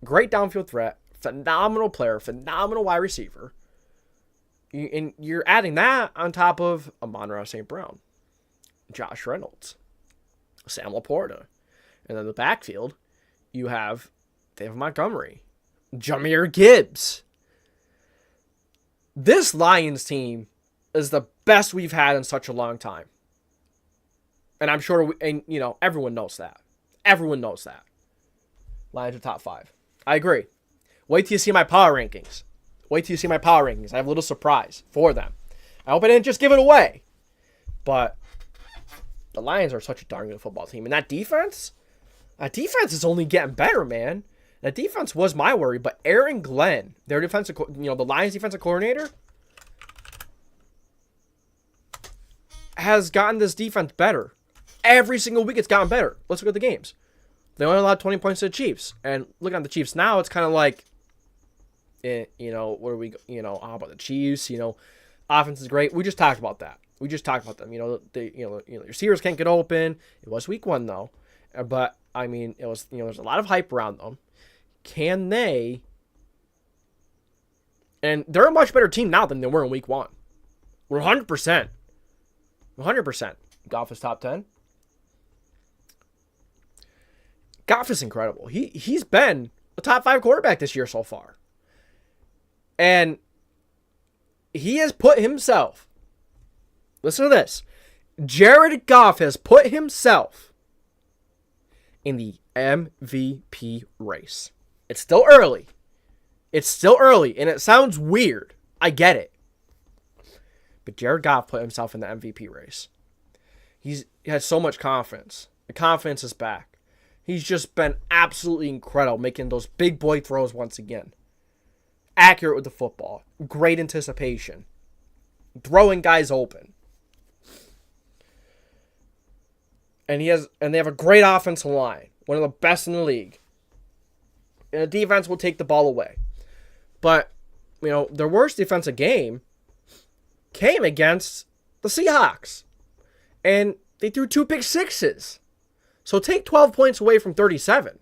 Great downfield threat. Phenomenal player. Phenomenal wide receiver. And you're adding that on top of Amon-Ra St. Brown, Josh Reynolds, Sam Laporta. And then the backfield, you have David Montgomery, Jahmyr Gibbs. This Lions team is the best we've had in such a long time. And I'm sure, everyone knows that. Everyone knows that. Lions are top 5. I agree. Wait till you see my power rankings. I have a little surprise for them. I hope I didn't just give it away. But the Lions are such a darn good football team. And that defense, That defense is only getting better, man. That defense was my worry, but Aaron Glenn, their defensive, the Lions defensive coordinator, has gotten this defense better. Every single week it's gotten better. Let's look at the games. They only allowed 20 points to the Chiefs. And looking at the Chiefs now, it's kind of like, where are we, how about the Chiefs? Offense is great. We just talked about that. We just talked about them. Your receivers can't get open. It was week 1, though. But, I mean, it was, there's a lot of hype around them. Can they? And they're a much better team now than they were in week 1. We're 100%. 100%. Goff is top 10. Goff is incredible. He's been a top 5 quarterback this year so far. And he has put himself, listen to this, Jared Goff has put himself in the MVP race. It's still early. And it sounds weird. I get it. But Jared Goff put himself in the MVP race. He has so much confidence. The confidence is back. He's just been absolutely incredible, making those big boy throws once again. Accurate with the football. Great anticipation. Throwing guys open. And they have a great offensive line. One of the best in the league. And the defense will take the ball away. But, their worst defensive game came against the Seahawks. And they threw 2 pick sixes. So take 12 points away from 37.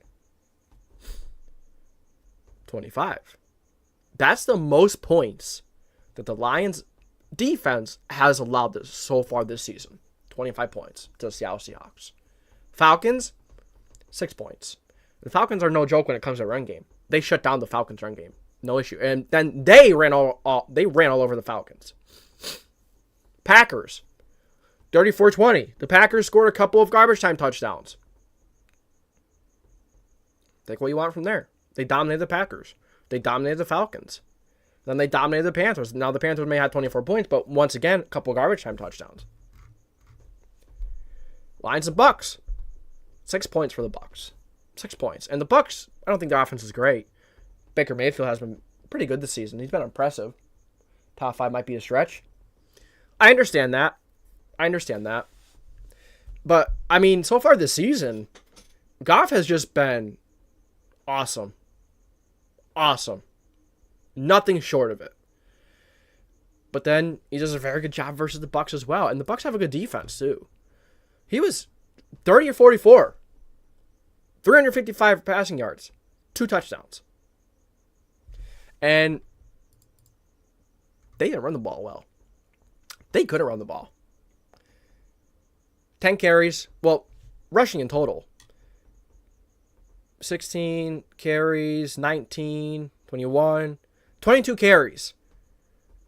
25. That's the most points that the Lions defense has allowed so far this season. 25 points to the Seattle Seahawks. Falcons, 6 points. The Falcons are no joke when it comes to run game. They shut down the Falcons run game. No issue. And then they ran all over the Falcons. Packers, 34-20. The Packers scored a couple of garbage time touchdowns. Take what you want from there. They dominated the Packers. They dominated the Falcons. Then they dominated the Panthers. Now the Panthers may have 24 points, but once again, a couple of garbage time touchdowns. Lions and Bucks. 6 points for the Bucks. 6 points. And the Bucks, I don't think their offense is great. Baker Mayfield has been pretty good this season. He's been impressive. Top 5 might be a stretch. I understand that. But, I mean, so far this season, Goff has just been awesome. Awesome. Nothing short of it. But then he does a very good job versus the Bucks as well. And the Bucks have a good defense, too. He was 30 or 44. 355 passing yards. 2 touchdowns. And they didn't run the ball well. They couldn't run the ball. 10 carries. Well, rushing in total. 16 carries, 19, 21, 22 carries.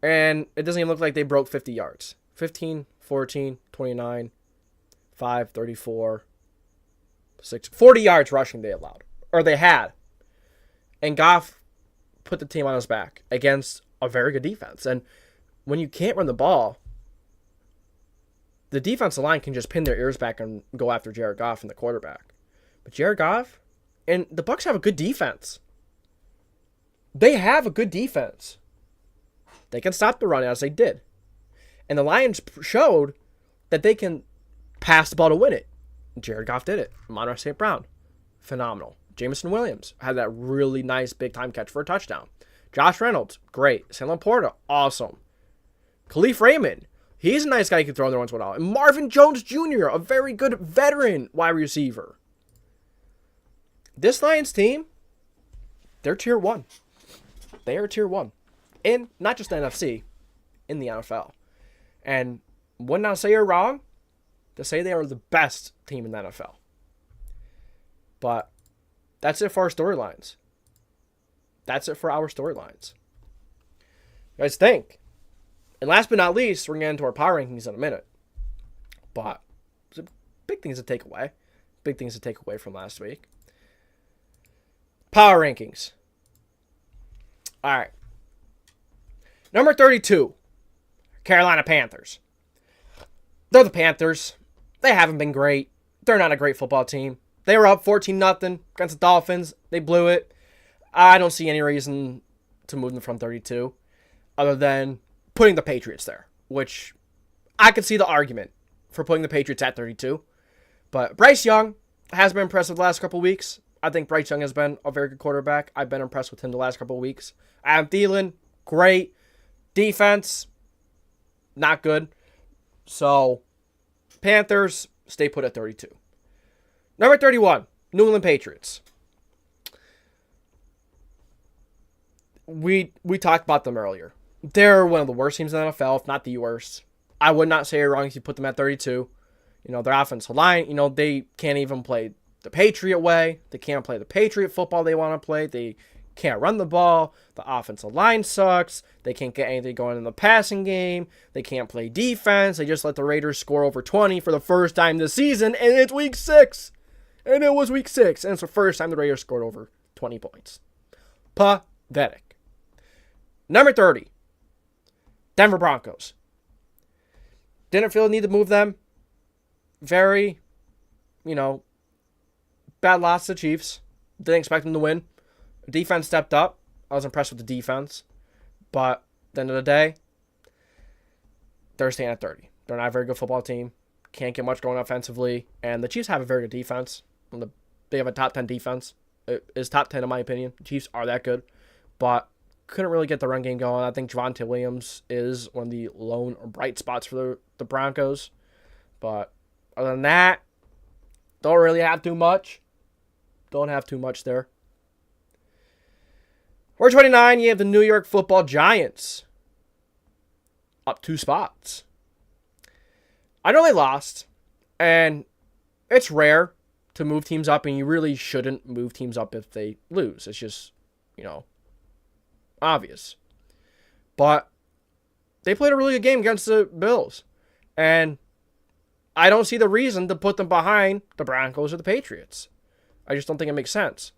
And it doesn't even look like they broke 50 yards. 15, 14, 29, 5, 34, 6, 40 yards rushing they allowed. Or they had. And Goff put the team on his back against a very good defense. And when you can't run the ball, the defensive line can just pin their ears back and go after Jared Goff and the quarterback. But Jared Goff and the Bucs have a good defense. They have a good defense. They can stop the run as they did. And the Lions showed that they can pass the ball to win it. Jared Goff did it. Amon-Ra St. Brown, phenomenal. Jameson Williams had that really nice big-time catch for a touchdown. Josh Reynolds, great. Sam Laporta, awesome. Khalif Raymond, he's a nice guy who can throw in there once in a while. And Marvin Jones Jr., a very good veteran wide receiver. This Lions team, they're tier 1. They are tier 1. In not just the NFC, in the NFL. And would not say you're wrong to say they are the best team in the NFL. But that's it for our storylines. That's it for our storylines. You guys think? And last but not least, we're going to get into our power rankings in a minute. But some big things to take away. Big things to take away from last week. Power rankings. All right. Number 32, Carolina Panthers. They're the Panthers. They haven't been great. They're not a great football team. They were up 14-0 against the Dolphins. They blew it. I don't see any reason to move them from 32 other than putting the Patriots there, which I could see the argument for putting the Patriots at 32. But Bryce Young has been impressive the last couple of weeks. I think Bryce Young has been a very good quarterback. I've been impressed with him the last couple of weeks. Adam Thielen, great. Defense, not good. So, Panthers, stay put at 32. Number 31, New England Patriots. We talked about them earlier. They're one of the worst teams in the NFL, if not the worst. I would not say you're wrong if you put them at 32. Their offensive line, they can't even play the Patriot way. They can't play the Patriot football they want to play. They can't run the ball. The offensive line sucks. They can't get anything going in the passing game. They can't play defense. They just let the Raiders score over 20 for the first time this season, and it's week 6. And it was week 6, and it's the first time the Raiders scored over 20 points. Pathetic. Number 30, Denver Broncos. Didn't feel the need to move them. Very, bad loss to the Chiefs. Didn't expect them to win. Defense stepped up. I was impressed with the defense. But at the end of the day, they're staying at 30. They're not a very good football team. Can't get much going offensively. And the Chiefs have a very good defense. They have a top 10 defense. It is top 10 in my opinion. The Chiefs are that good. But couldn't really get the run game going. I think Javonte Williams is one of the lone bright spots for the Broncos. But other than that, don't really have too much. Don't have too much there. Number 29, you have the New York Football Giants. Up 2 spots. I know they lost, and it's rare to move teams up, and you really shouldn't move teams up if they lose. It's just, obvious. But they played a really good game against the Bills, and I don't see the reason to put them behind the Broncos or the Patriots. I just don't think it makes sense.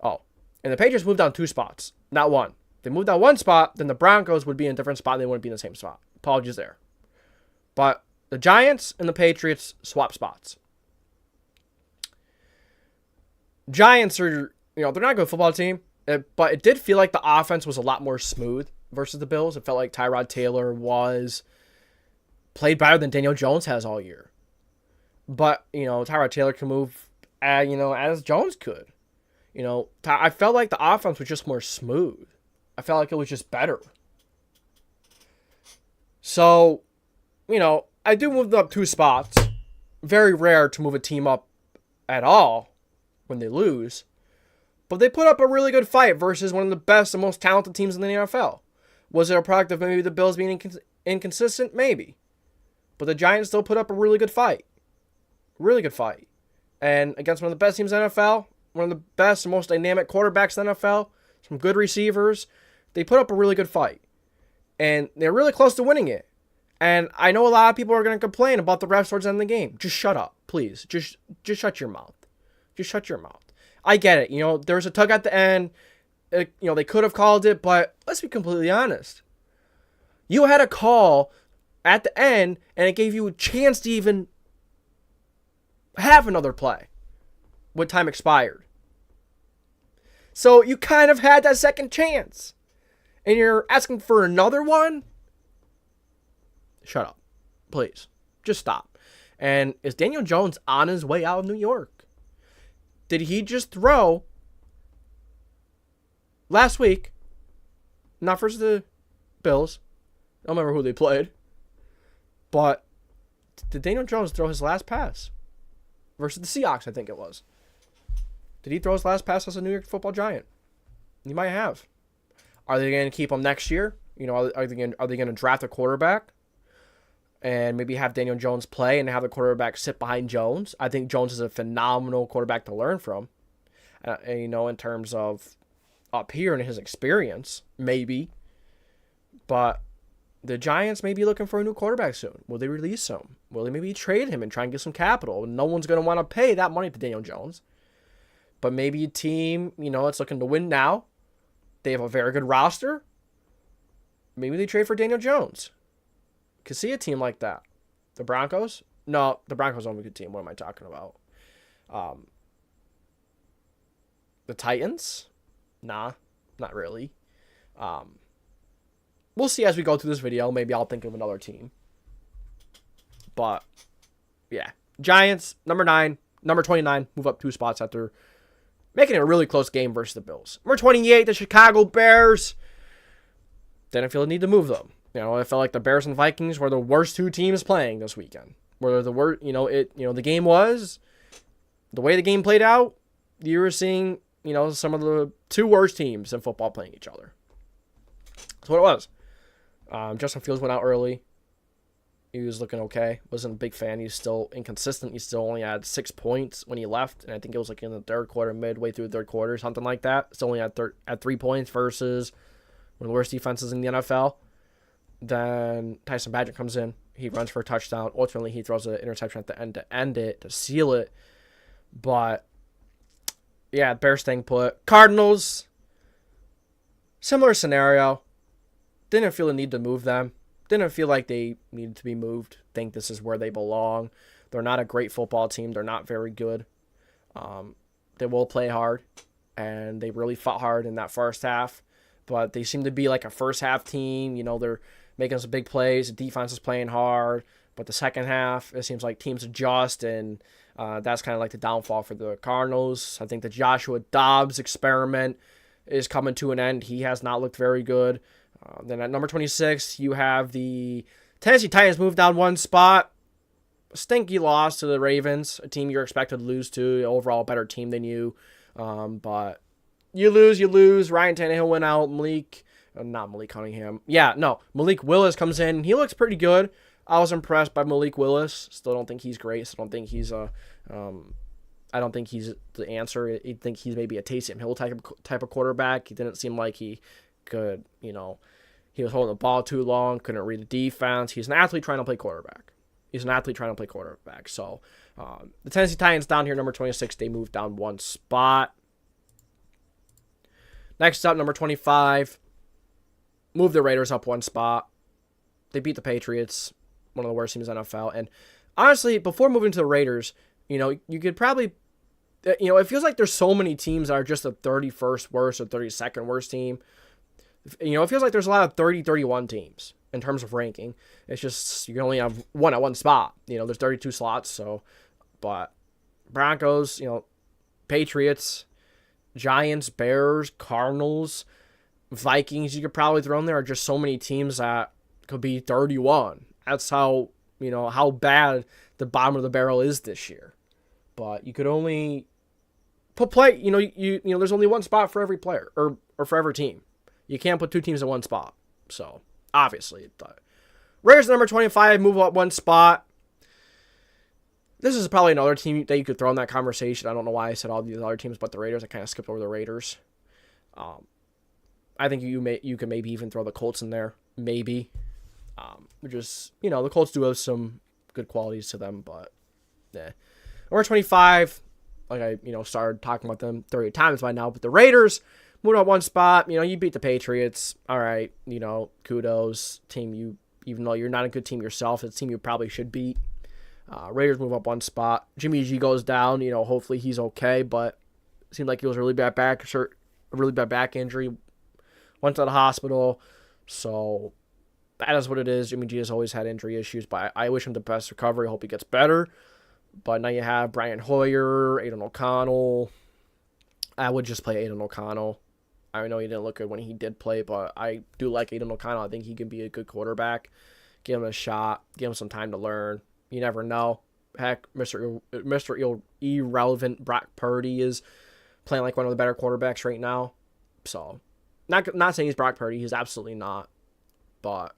Oh, and the Patriots moved down 2 spots, not 1. If they moved down 1 spot, then the Broncos would be in a different spot. They wouldn't be in the same spot. Apologies there. But the Giants and the Patriots swap spots. Giants are, they're not a good football team, but it did feel like the offense was a lot more smooth versus the Bills. It felt like Tyrod Taylor played better than Daniel Jones has all year. But, Tyrod Taylor can move, as Jones could. I felt like the offense was just more smooth. I felt like it was just better. So, I do move them up 2 spots. Very rare to move a team up at all when they lose. But they put up a really good fight versus one of the best and most talented teams in the NFL. Was it a product of maybe the Bills being inconsistent? Maybe. But the Giants still put up a really good fight. Really good fight. And against one of the best teams in the NFL, one of the best and most dynamic quarterbacks in the NFL, some good receivers, they put up a really good fight. And they're really close to winning it. And I know a lot of people are going to complain about the refs towards the end of the game. Just shut up, please. Just shut your mouth. Just shut your mouth. I get it. There was a tug at the end. They could have called it, but let's be completely honest. You had a call at the end, and it gave you a chance to even have another play when time expired. So you kind of had that second chance. And you're asking for another one? Shut up. Please. Just stop. And is Daniel Jones on his way out of New York? Did he just throw last week, not versus the Bills, I don't remember who they played, but did Daniel Jones throw his last pass versus the Seahawks, I think it was? Did he throw his last pass as a New York Football Giant? He might have. Are they going to keep him next year? Are they going to draft a quarterback and maybe have Daniel Jones play and have the quarterback sit behind Jones? I think Jones is a phenomenal quarterback to learn from. In terms of up here and his experience, maybe. But the Giants may be looking for a new quarterback soon. Will they release him? Will they maybe trade him and try and get some capital? No one's going to want to pay that money to Daniel Jones. But maybe a team, it's looking to win now. They have a very good roster. Maybe they trade for Daniel Jones. Could see a team like that. The Broncos? No, the Broncos aren't a good team. What am I talking about? The Titans? Nah, not really. We'll see as we go through this video. Maybe I'll think of another team. But, yeah. Giants, number 9. Number 29, move up 2 spots after making it a really close game versus the Bills. Number 28, the Chicago Bears. Didn't feel the need to move them. I felt like the Bears and Vikings were the worst 2 teams playing this weekend. Where the worst, the game was, the way the game played out, you were seeing, some of the 2 worst teams in football playing each other. That's what it was. Justin Fields went out early. He was looking okay. Wasn't a big fan. He's still inconsistent. He still only had 6 points when he left. And I think it was like in the third quarter, midway through the third quarter, something like that. Still only had 3 points versus one of the worst defenses in the NFL. Then Tyson Badgett comes in. He runs for a touchdown. Ultimately, he throws an interception at the end to end it, to seal it. But, yeah, Bears staying put. Cardinals, similar scenario. Didn't feel the need to move them. Didn't feel like they needed to be moved. Think this is where they belong. They're not a great football team. They're not very good. They will play hard, and they really fought hard in that first half. But they seem to be like a first half team. They're making some big plays. The defense is playing hard. But the second half, it seems like teams adjust, and that's kind of like the downfall for the Cardinals. I think the Joshua Dobbs experiment is coming to an end. He has not looked very good. Then at number 26, you have the Tennessee Titans moved down 1 spot. Stinky loss to the Ravens, a team you're expected to lose to, overall better team than you. But you lose. Ryan Tannehill went out. Malik Willis comes in. He looks pretty good. I was impressed by Malik Willis. Still don't think he's great. Still don't think he's I don't think he's the answer. I think he's maybe a Taysom Hill type of quarterback. He didn't seem like he could, he was holding the ball too long, couldn't read the defense. He's an athlete trying to play quarterback. So the Tennessee Titans down here, number 26, they moved down 1 spot. Next up, number 25, moved the Raiders up 1 spot. They beat the Patriots, one of the worst teams in the NFL. And honestly, before moving to the Raiders, you could probably, it feels like there's so many teams that are just the 31st worst or 32nd worst team. It feels like there's a lot of 30, 31 teams in terms of ranking. It's just you can only have one at 1 spot. There's 32 slots. So, but Broncos, Patriots, Giants, Bears, Cardinals, Vikings, you could probably throw in there, are just so many teams that could be 31. That's how bad the bottom of the barrel is this year. But you could only there's only 1 spot for every player or for every team. You can't put 2 teams in 1 spot. So, obviously. Raiders number 25, move up 1 spot. This is probably another team that you could throw in that conversation. I don't know why I said all these other teams but the Raiders. I kind of skipped over the Raiders. I think you could maybe even throw the Colts in there. Maybe. The Colts do have some good qualities to them, but yeah. Number 25, like I, started talking about them 30 times by now, but the Raiders moved up 1 spot. You beat the Patriots. All right, kudos. Team even though you're not a good team yourself, it's a team you probably should beat. Raiders move up 1 spot. Jimmy G goes down. Hopefully he's okay, but it seemed like he was a really bad back injury. Went to the hospital. So that is what it is. Jimmy G has always had injury issues, but I wish him the best recovery. I hope he gets better. But now you have Brian Hoyer, Aiden O'Connell. I would just play Aiden O'Connell. I know he didn't look good when he did play, but I do like Aiden O'Connell. I think he can be a good quarterback. Give him a shot. Give him some time to learn. You never know. Heck, Mr. Irrelevant Brock Purdy is playing like one of the better quarterbacks right now. So, not saying he's Brock Purdy. He's absolutely not. But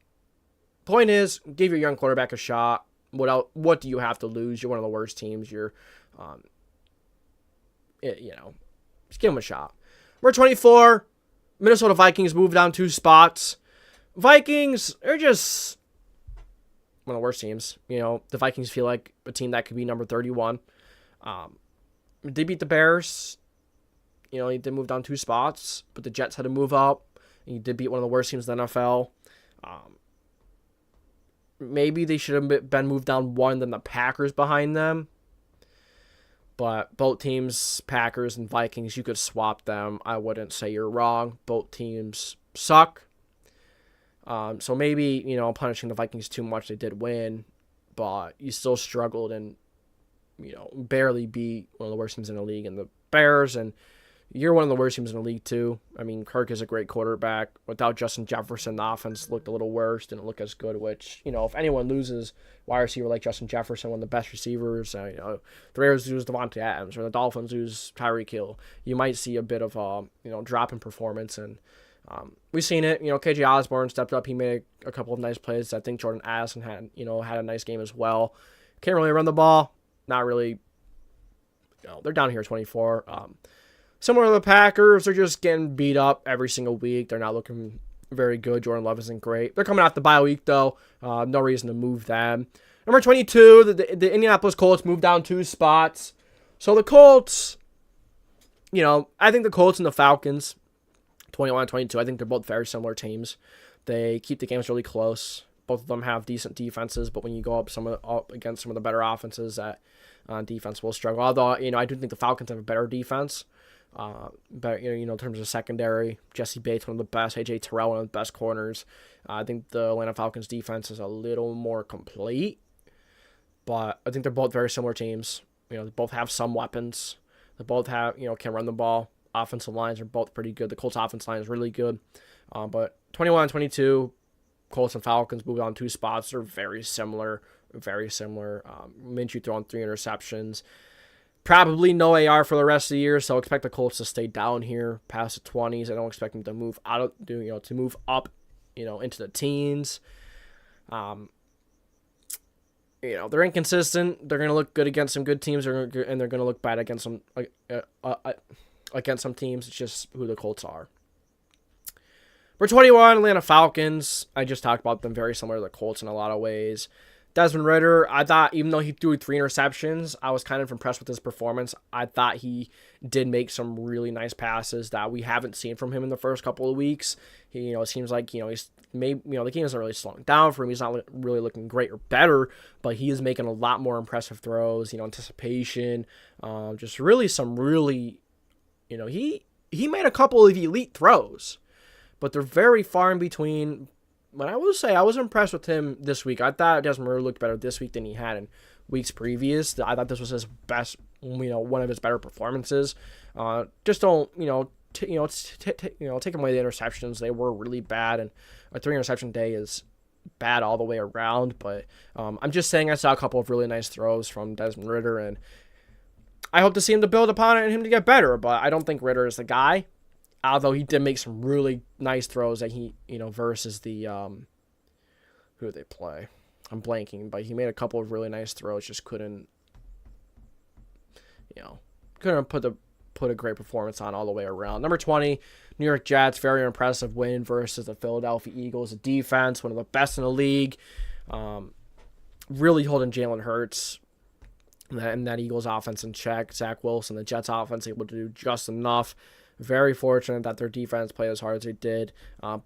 point is, give your young quarterback a shot. What do you have to lose? You're one of the worst teams. Just give him a shot. Number 24, Minnesota Vikings moved down 2 spots. Vikings are just one of the worst teams. The Vikings feel like a team that could be number 31. They beat the Bears. He did move down 2 spots, but the Jets had to move up. He did beat one of the worst teams in the NFL. Maybe they should have been moved down 1, then the Packers behind them. But both teams, Packers and Vikings, you could swap them. I wouldn't say you're wrong. Both teams suck. So maybe, punishing the Vikings too much, they did win, but you still struggled and, barely beat one of the worst teams in the league and the Bears, and you're one of the worst teams in the league too. I mean, Kirk is a great quarterback. Without Justin Jefferson, the offense looked a little worse, didn't look as good, which, if anyone loses wide receiver like Justin Jefferson, one of the best receivers, the Raiders lose Devontae Adams or the Dolphins lose Tyreek Hill, you might see a bit of a, drop in performance. And we've seen it. KJ Osborne stepped up. He made a couple of nice plays. I think Jordan Addison had a nice game as well. Can't really run the ball. Not really. They're down here 24. Similar to the Packers, they're just getting beat up every single week. They're not looking very good. Jordan Love isn't great. They're coming off the bye week, though. No reason to move them. Number 22, the Indianapolis Colts moved down 2 spots. So the Colts, I think the Colts and the Falcons, 21 and 22, I think they're both very similar teams. They keep the games really close. Both of them have decent defenses, but when you go up against some of the better offenses, that defense will struggle. Although, I do think the Falcons have a better defense. But in terms of secondary, Jesse Bates, one of the best, AJ Terrell, one of the best corners. I think the Atlanta Falcons defense is a little more complete, but I think they're both very similar teams. They both have some weapons. They both have, can run the ball. Offensive lines are both pretty good. The Colts offensive line is really good. But 21 and 22, Colts and Falcons moved on 2 spots. They're very similar, very similar. Minshew throwing 3 interceptions. Probably no AR for the rest of the year, so expect the Colts to stay down here past the 20s. I don't expect them to move to move up, into the teens. They're inconsistent. They're going to look good against some good teams, and they're going to look bad against some teams. It's just who the Colts are. For 21, Atlanta Falcons. I just talked about them, very similar to the Colts in a lot of ways. Desmond Ridder, I thought, even though he threw 3 interceptions, I was kind of impressed with his performance. I thought he did make some really nice passes that we haven't seen from him in the first couple of weeks. He, it seems like, he's maybe, the game isn't really slowing down for him. He's not really looking great or better, but he is making a lot more impressive throws, anticipation, just really some really, he made a couple of elite throws, but they're very far in between. But I will say I was impressed with him this week. I thought Desmond Ridder looked better this week than he had in weeks previous. I thought this was his best, one of his better performances. Just don't, take away the interceptions. They were really bad, and a 3 interception day is bad all the way around. But I'm just saying I saw a couple of really nice throws from Desmond Ridder, and I hope to see him to build upon it and him to get better. But I don't think Ridder is the guy. Although he did make some really nice throws that he, versus the, who did they play? I'm blanking, but he made a couple of really nice throws, just couldn't put a great performance on all the way around. Number 20, New York Jets, very impressive win versus the Philadelphia Eagles. A defense, one of the best in the league. Really holding Jalen Hurts and that Eagles offense in check. Zach Wilson, the Jets offense, able to do just enough. Very fortunate that their defense played as hard as they did.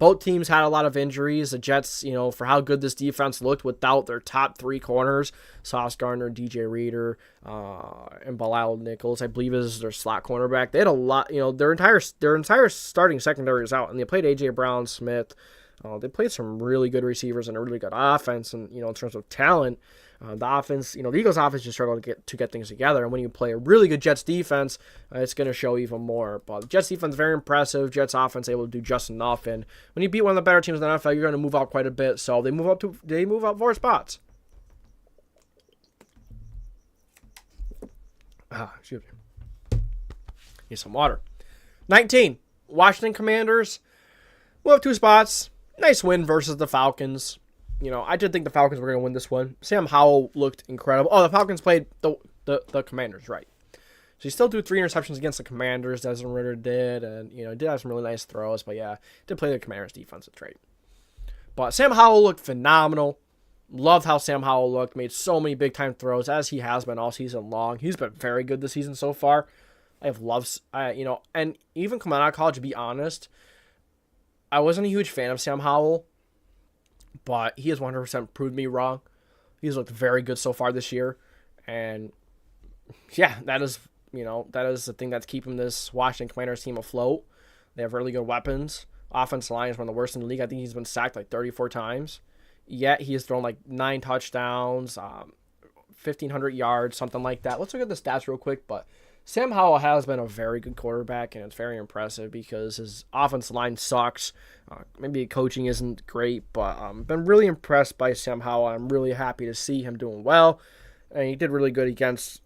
Both teams had a lot of injuries. The Jets, for how good this defense looked without their top 3 corners, Sauce Gardner, DJ Reader, and Bilal Nichols, I believe is their slot cornerback. They had a lot, their entire starting secondary is out, and they played A.J. Brown, Smith. They played some really good receivers and a really good offense, and in terms of talent. The offense, the Eagles' offense just struggled to get things together. And when you play a really good Jets defense, it's going to show even more. But the Jets defense very impressive. Jets offense able to do just enough. And when you beat one of the better teams in the NFL, you're going to move up quite a bit. So they move up 4 spots. Excuse me. Need some water. 19, Washington Commanders. Move up 2 spots. Nice win versus the Falcons. I did think the Falcons were going to win this one. Sam Howell looked incredible. Oh, the Falcons played the Commanders, right. So he still threw 3 interceptions against the Commanders, Desmond Ridder did, and, did have some really nice throws, but yeah, did play the Commanders' defensive trait. But Sam Howell looked phenomenal. Loved how Sam Howell looked, made so many big-time throws, as he has been all season long. He's been very good this season so far. And even coming out of college, to be honest, I wasn't a huge fan of Sam Howell, but he has 100% proved me wrong. He's looked very good so far this year. And, yeah, that is the thing that's keeping this Washington Commanders team afloat. They have really good weapons. Offensive line is one of the worst in the league. I think he's been sacked like 34 times. Yet he has thrown like 9 touchdowns, 1,500 yards, something like that. Let's look at the stats real quick. But Sam Howell has been a very good quarterback, and it's very impressive because his offensive line sucks. Maybe coaching isn't great, but I've been really impressed by Sam Howell. I'm really happy to see him doing well. And he did really good against,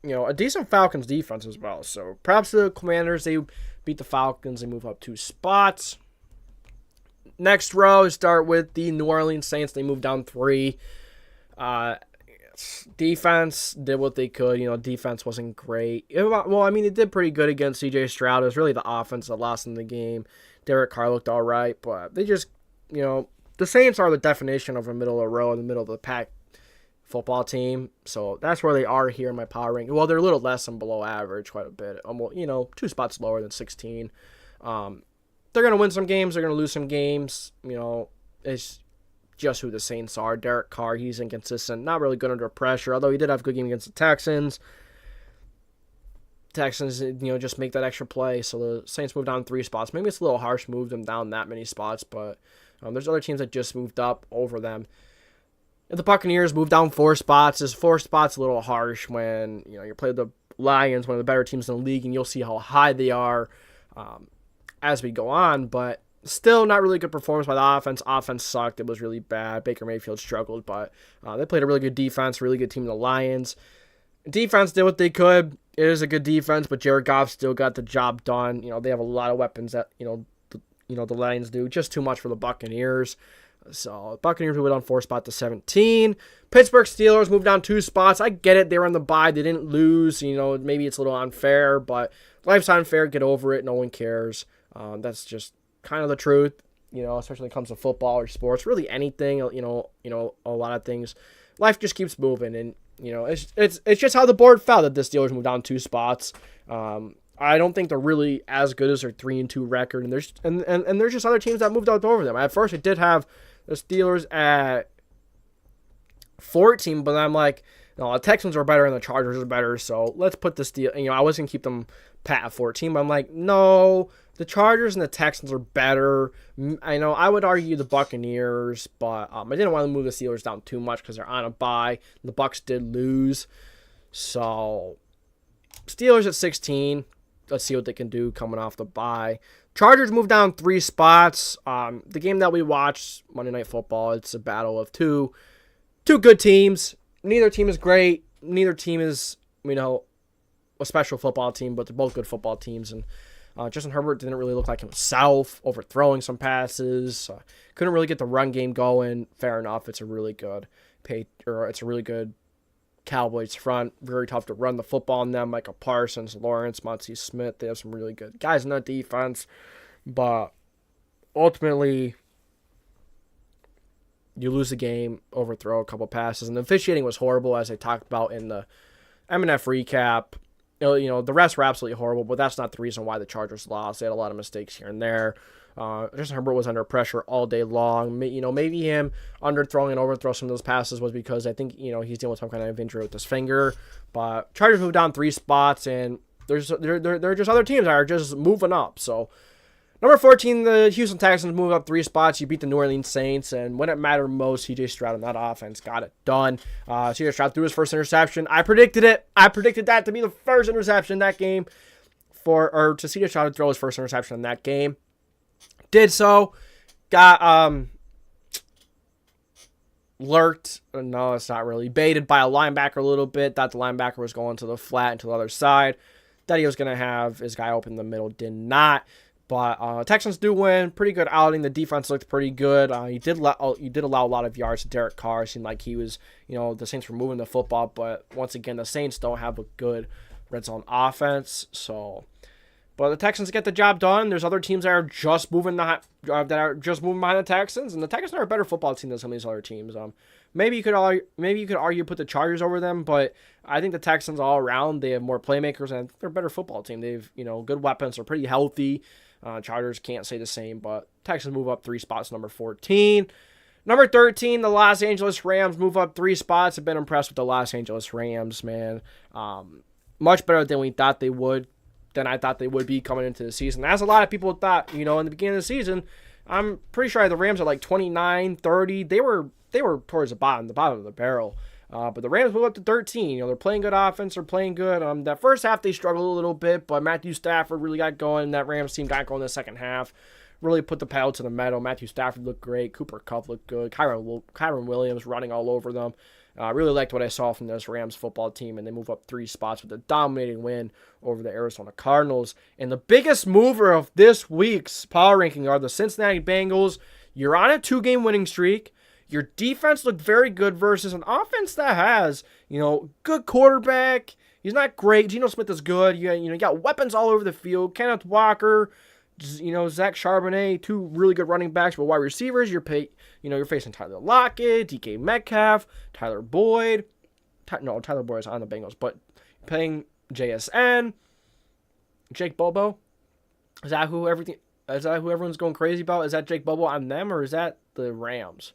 a decent Falcons defense as well. So perhaps the Commanders, they beat the Falcons and move up 2 spots. Next row, start with the New Orleans Saints. They moved down 3. Defense did what they could. Defense wasn't great. It did pretty good against C.J. Stroud. It was really the offense that lost in the game. Derek Carr looked all right, but they just, the Saints are the definition of a middle of the row, in the middle of the pack football team. So that's where they are here in my power ranking. Well, they're a little less than below average, quite a bit. 2 spots lower than 16. They're going to win some games. They're going to lose some games. It's just who the Saints are. Derek Carr, he's inconsistent. Not really good under pressure, although he did have a good game against the Texans. Texans, just make that extra play. So the Saints moved down 3 spots. Maybe it's a little harsh to move them down that many spots, but there's other teams that just moved up over them. And the Buccaneers moved down 4 spots. This 4 spots a little harsh when you play the Lions, one of the better teams in the league, and you'll see how high they are as we go on. But still, not really good performance by the offense. Offense sucked. It was really bad. Baker Mayfield struggled, but they played a really good defense. Really good team, the Lions. Defense did what they could. It is a good defense, but Jared Goff still got the job done. They have a lot of weapons that the Lions do. Just too much for the Buccaneers. So Buccaneers moved down 4 spots to 17. Pittsburgh Steelers moved down 2 spots. I get it. They were on the bye. They didn't lose. Maybe it's a little unfair, but life's unfair. Get over it. No one cares. That's just kind of the truth. Especially when it comes to football or sports, really anything. A lot of things. Life just keeps moving, and it's just how the board fell that the Steelers moved down 2 spots. I don't think they're really as good as their 3-2 record, and there's just other teams that moved out over them. At first, I did have the Steelers at 14, but I'm like, no, the Texans are better and the Chargers are better, so let's put the Steelers. I was gonna keep them pat at 14, but I'm like, no, the Chargers and the Texans are better. I know I would argue the Buccaneers, but I didn't want to move the Steelers down too much because they're on a bye. The Bucs did lose, so Steelers at 16. Let's see what they can do coming off the bye. Chargers moved down 3 spots. The game that we watched, Monday Night Football, it's a battle of two good teams. Neither team is great. Neither team is, a special football team, but they're both good football teams. And Justin Herbert didn't really look like himself, overthrowing some passes. Couldn't really get the run game going. Fair enough. It's a really good Cowboys front. Very tough to run the football on them. Michael Parsons, Lawrence, Monty Smith. They have some really good guys in that defense. But ultimately, you lose the game, overthrow a couple passes. And the officiating was horrible, as I talked about in the MNF recap. The refs were absolutely horrible, but that's not the reason why the Chargers lost. They had a lot of mistakes here and there. Justin Herbert was under pressure all day long. Maybe him underthrowing and overthrow some of those passes was because I think, he's dealing with some kind of injury with his finger. But Chargers moved down 3 spots, and there are just other teams that are just moving up. So, number 14, the Houston Texans moved up 3 spots. You beat the New Orleans Saints, and when it mattered most, C.J. Stroud on that offense got it done. C.J. Stroud threw his first interception. I predicted it. I predicted that to be the first interception in that game to C.J. Stroud to throw his first interception in that game. Did so. Got lurked. No, it's not really. Baited by a linebacker a little bit. Thought the linebacker was going to the flat and to the other side. That he was going to have his guy open in the middle. Did not. But Texans do win. Pretty good outing. The defense looked pretty good. You did allow a lot of yards to Derek Carr. It seemed like he was, the Saints were moving the football. But once again, the Saints don't have a good red zone offense. But the Texans get the job done. There's other teams that are just moving behind the Texans, and the Texans are a better football team than some of these other teams. Maybe you could argue put the Chargers over them, but I think the Texans all around, they have more playmakers and they're a better football team. They've good weapons. They're pretty healthy. Chargers can't say the same, but Texans move up 3 spots, number 14. Number 13, the Los Angeles Rams move up 3 spots. I've been impressed with the Los Angeles Rams, man. Much better than we thought they would, than I thought they would be coming into the season. As a lot of people thought, in the beginning of the season, I'm pretty sure the Rams are like 29, 30. They were towards the bottom of the barrel. But the Rams move up to 13. They're playing good offense. They're playing good. That first half, they struggled a little bit, but Matthew Stafford really got going. That Rams team got going in the second half. Really put the pedal to the metal. Matthew Stafford looked great. Cooper Kupp looked good. Kyron Williams running all over them. I really liked what I saw from this Rams football team, and they move up 3 spots with a dominating win over the Arizona Cardinals. And the biggest mover of this week's power ranking are the Cincinnati Bengals. You're on a 2-game winning streak. Your defense looked very good versus an offense that has, good quarterback. He's not great. Geno Smith is good. You got weapons all over the field. Kenneth Walker, Zach Charbonnet, 2 really good running backs. But wide receivers, you're facing Tyler Lockett, DK Metcalf, Tyler Boyd. Tyler Boyd is on the Bengals, but playing JSN, Jake Bobo. Is that who everyone's going crazy about? Is that Jake Bobo on them, or is that the Rams?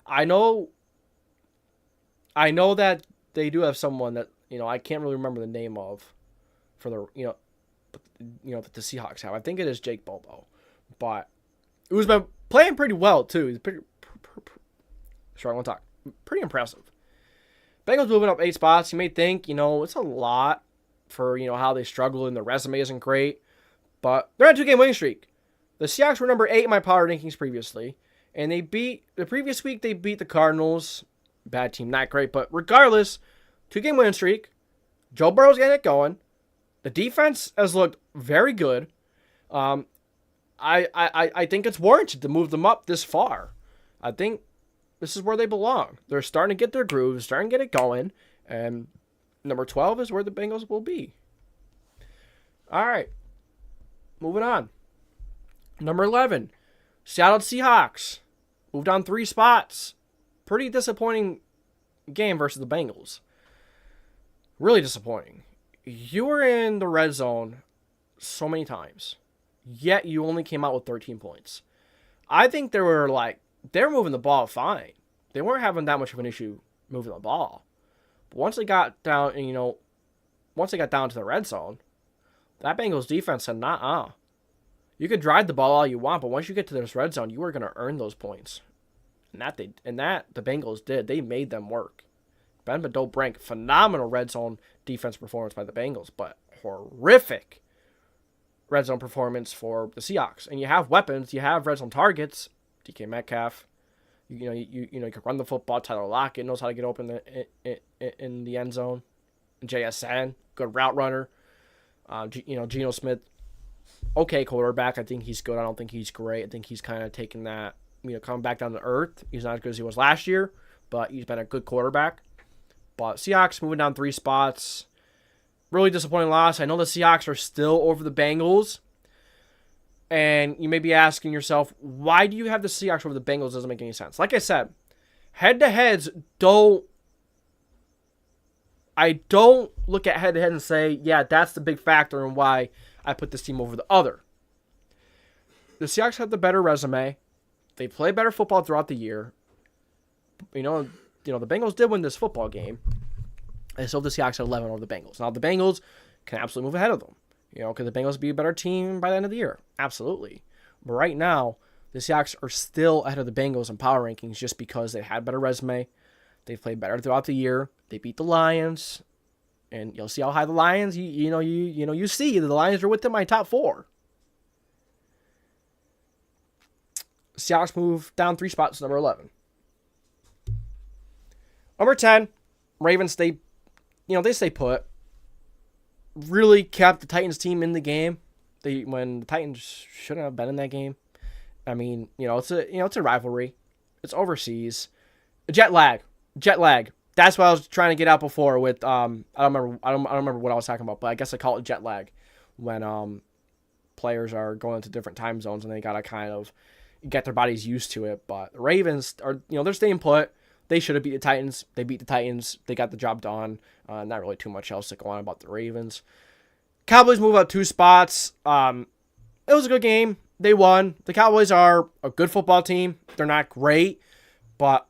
I know that they do have someone that, I can't really remember the name of for the, that the Seahawks have. I think it is Jake Bobo, but who's been playing pretty well too. He's pretty impressive. Bengals moving up 8 spots. You may think, it's a lot for, how they struggle and their resume isn't great, but they're on a 2-game winning streak. The Seahawks were number 8 in my power rankings previously, and the previous week they beat the Cardinals. Bad team, not great, but regardless, 2-game winning streak. Joe Burrow's getting it going. The defense has looked very good. I think it's warranted to move them up this far. I think this is where they belong. They're starting to get their groove, starting to get it going, and number 12 is where the Bengals will be. All right, moving on. Number 11, Seattle Seahawks moved on 3 spots. Pretty disappointing game versus the Bengals. Really disappointing. You were in the red zone so many times, yet you only came out with 13 points. I think they were moving the ball fine. They weren't having that much of an issue moving the ball. But once they got down, to the red zone, that Bengals defense said, nah. You could drive the ball all you want, but once you get to this red zone, you are going to earn those points. And that the Bengals did. They made them work. Ben Brink, phenomenal red zone defense performance by the Bengals, but horrific red zone performance for the Seahawks. And you have weapons, you have red zone targets. DK Metcalf, you can run the football. Tyler Lockett knows how to get open in the end zone. JSN, good route runner. Geno Smith, okay quarterback. I think he's good. I don't think he's great. I think he's kind of taking that, coming back down to earth. He's not as good as he was last year, but he's been a good quarterback. But Seahawks moving down 3 spots. Really disappointing loss. I know the Seahawks are still over the Bengals. And you may be asking yourself, why do you have the Seahawks over the Bengals? Doesn't make any sense. Like I said, head-to-heads I don't look at head-to-head and say, yeah, that's the big factor in why I put this team over the other. The Seahawks have the better resume. They play better football throughout the year. The Bengals did win this football game. And so the Seahawks at 11 over the Bengals. Now, the Bengals can absolutely move ahead of them. Could the Bengals be a better team by the end of the year? Absolutely. But right now, the Seahawks are still ahead of the Bengals in power rankings just because they had better resume. They've played better throughout the year. They beat the Lions. And you'll see how high the Lions, you see the Lions are within my top 4. Seahawks move down 3 spots to number 11. Number 10, Ravens, they stay put. Really kept the Titans team in the game. When the Titans shouldn't have been in that game. I mean, it's a rivalry. It's overseas. Jet lag. That's what I was trying to get out before with I don't remember what I was talking about, but I guess I call it jet lag when players are going to different time zones and they gotta kind of get their bodies used to it. But the Ravens are they're staying put. They should have beat the Titans. They beat the Titans. They got the job done. Not really too much else to go on about the Ravens. Cowboys move up 2 spots. It was a good game. they won. The Cowboys are a good football team. They're not great, but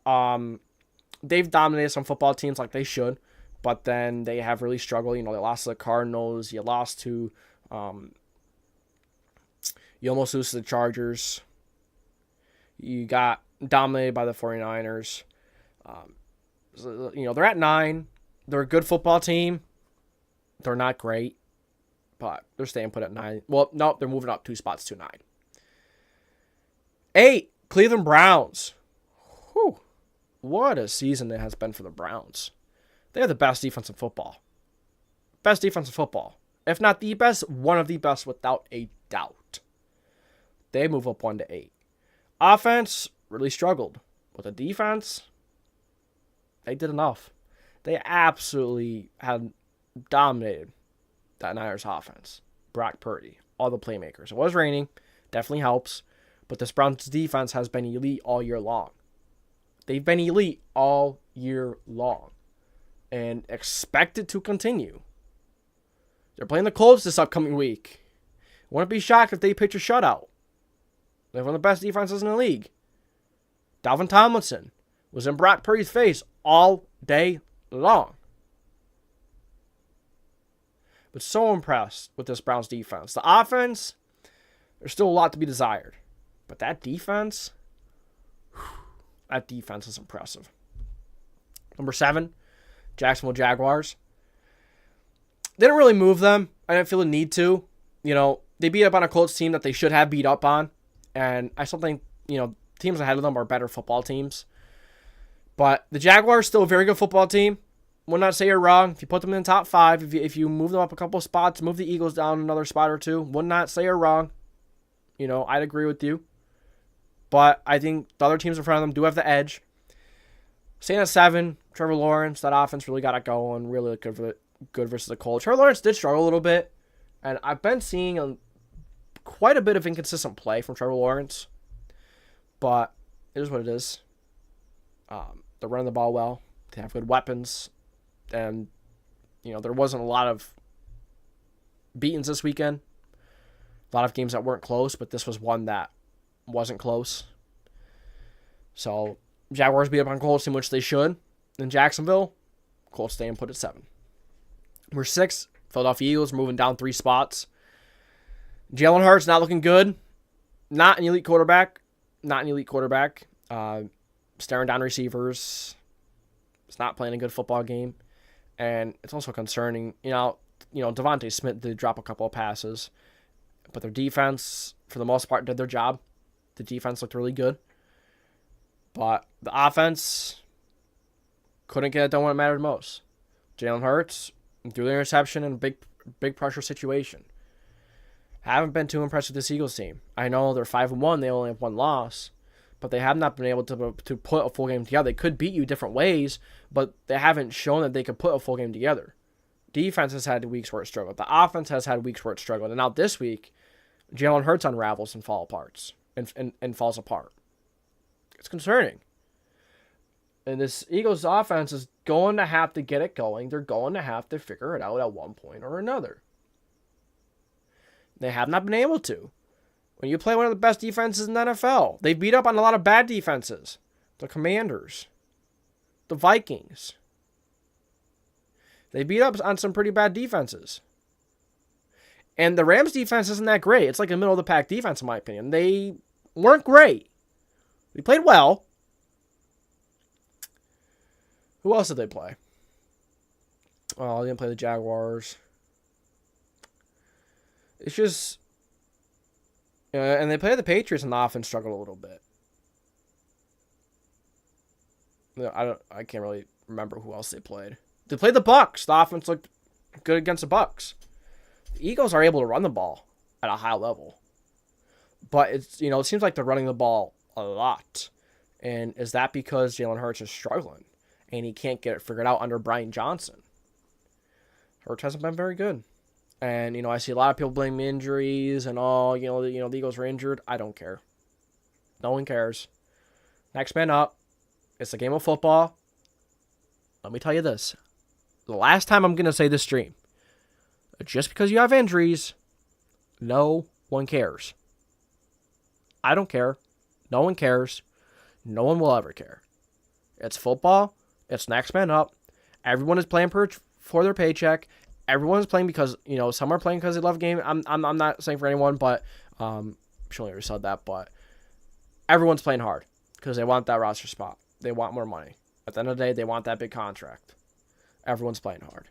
they've dominated some football teams like they should. But then they have really struggled. They lost to the Cardinals. You lost to, you almost lose to the Chargers. You got dominated by the 49ers. They're at 9. They're a good football team. They're not great, but they're staying put at 9. Well, no, they're moving up 2 spots to 9. 8, Cleveland Browns. Whew. What a season it has been for the Browns. They have the best defense in football. Best defense in football. If not the best, one of the best without a doubt. They move up 1 to 8. Offense really struggled. With the defense, they did enough. They absolutely had dominated that Niners offense. Brock Purdy, all the playmakers. It was raining, definitely helps, but this Browns defense has been elite all year long. They've been elite all year long and expected to continue. They're playing the Colts this upcoming week. Wouldn't be shocked if they pitch a shutout. They're one of the best defenses in the league. Dalvin Tomlinson was in Brock Purdy's face all day long. But so impressed with this Browns defense. The offense, there's still a lot to be desired. But that defense is impressive. Number 7, Jacksonville Jaguars. They didn't really move them. I didn't feel the need to. They beat up on a Colts team that they should have beat up on. And I still think, teams ahead of them are better football teams. But the Jaguars still a very good football team. Would not say you're wrong. If you put them in the top 5, if you move them up a couple spots, move the Eagles down another spot or 2, would not say you're wrong. I'd agree with you. But I think the other teams in front of them do have the edge. Staying at 7, Trevor Lawrence, that offense really got it going. Really good versus the Colts. Trevor Lawrence did struggle a little bit. And I've been seeing quite a bit of inconsistent play from Trevor Lawrence. But it is what it is. They're running the ball well. They have good weapons. And, there wasn't a lot of beatings this weekend. A lot of games that weren't close, but this was one that wasn't close. So, Jaguars beat up on Colts, in which they should. In Jacksonville, Colts stay and put at 7. We're 6. Philadelphia Eagles moving down 3 spots. Jalen Hurts not looking good. Not an elite quarterback. Staring down receivers. It's not playing a good football game. And it's also concerning. Devontae Smith did drop a couple of passes. But their defense, for the most part, did their job. The defense looked really good. But the offense couldn't get it done when it mattered most. Jalen Hurts threw the interception in a big pressure situation. Haven't been too impressed with this Eagles team. I know they're 5-1. They only have 1 loss. But they have not been able to put a full game together. They could beat you different ways, but they haven't shown that they could put a full game together. Defense has had weeks where it struggled. The offense has had weeks where it struggled. And now this week, Jalen Hurts unravels and falls apart. It's concerning. And this Eagles offense is going to have to get it going. They're going to have to figure it out at one point or another. They have not been able to. When you play one of the best defenses in the NFL, they beat up on a lot of bad defenses. The Commanders. The Vikings. They beat up on some pretty bad defenses. And the Rams defense isn't that great. It's like a middle-of-the-pack defense, in my opinion. They weren't great. They played well. Who else did they play? Oh, they didn't play the Jaguars. It's just... and they played the Patriots and the offense struggled a little bit. I can't really remember who else they played. They played the Bucs. The offense looked good against the Bucs. The Eagles are able to run the ball at a high level. But it seems like they're running the ball a lot. And is that because Jalen Hurts is struggling and he can't get it figured out under Brian Johnson? Hurts hasn't been very good. And, I see a lot of people blaming injuries and the Eagles were injured. I don't care. No one cares. Next man up. It's a game of football. Let me tell you this. The last time I'm going to say this stream. Just because you have injuries, no one cares. I don't care. No one cares. No one will ever care. It's football. It's next man up. Everyone is playing for their paycheck. Everyone is playing because, some are playing because they love the game. I'm not saying for anyone, but surely already said that, but everyone's playing hard because they want that roster spot. They want more money. At the end of the day, they want that big contract. Everyone's playing hard.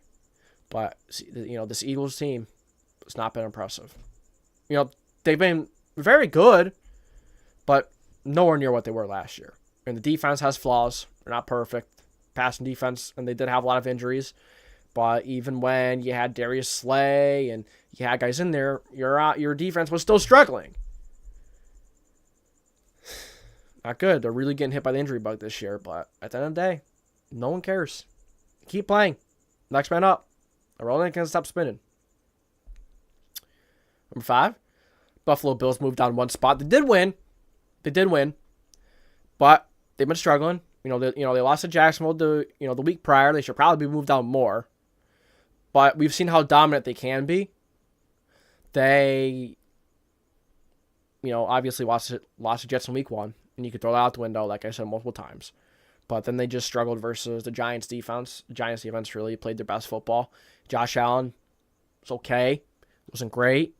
But, this Eagles team has not been impressive. They've been very good, but nowhere near what they were last year. And the defense has flaws. They're not perfect. Passing defense, and they did have a lot of injuries. But even when you had Darius Slay and you had guys in there, your defense was still struggling. Not good. They're really getting hit by the injury bug this year. But at the end of the day, no one cares. Keep playing. Next man up. The rolling can't stop spinning. Number 5, Buffalo Bills moved down one spot. They did win. But they've been struggling. They lost to Jacksonville the week prior. They should probably be moved down more. But we've seen how dominant they can be. They, obviously lost to Jets in week 1. And you could throw that out the window, like I said multiple times. But then they just struggled versus the Giants defense. The Giants defense really played their best football. Josh Allen was okay. Wasn't great.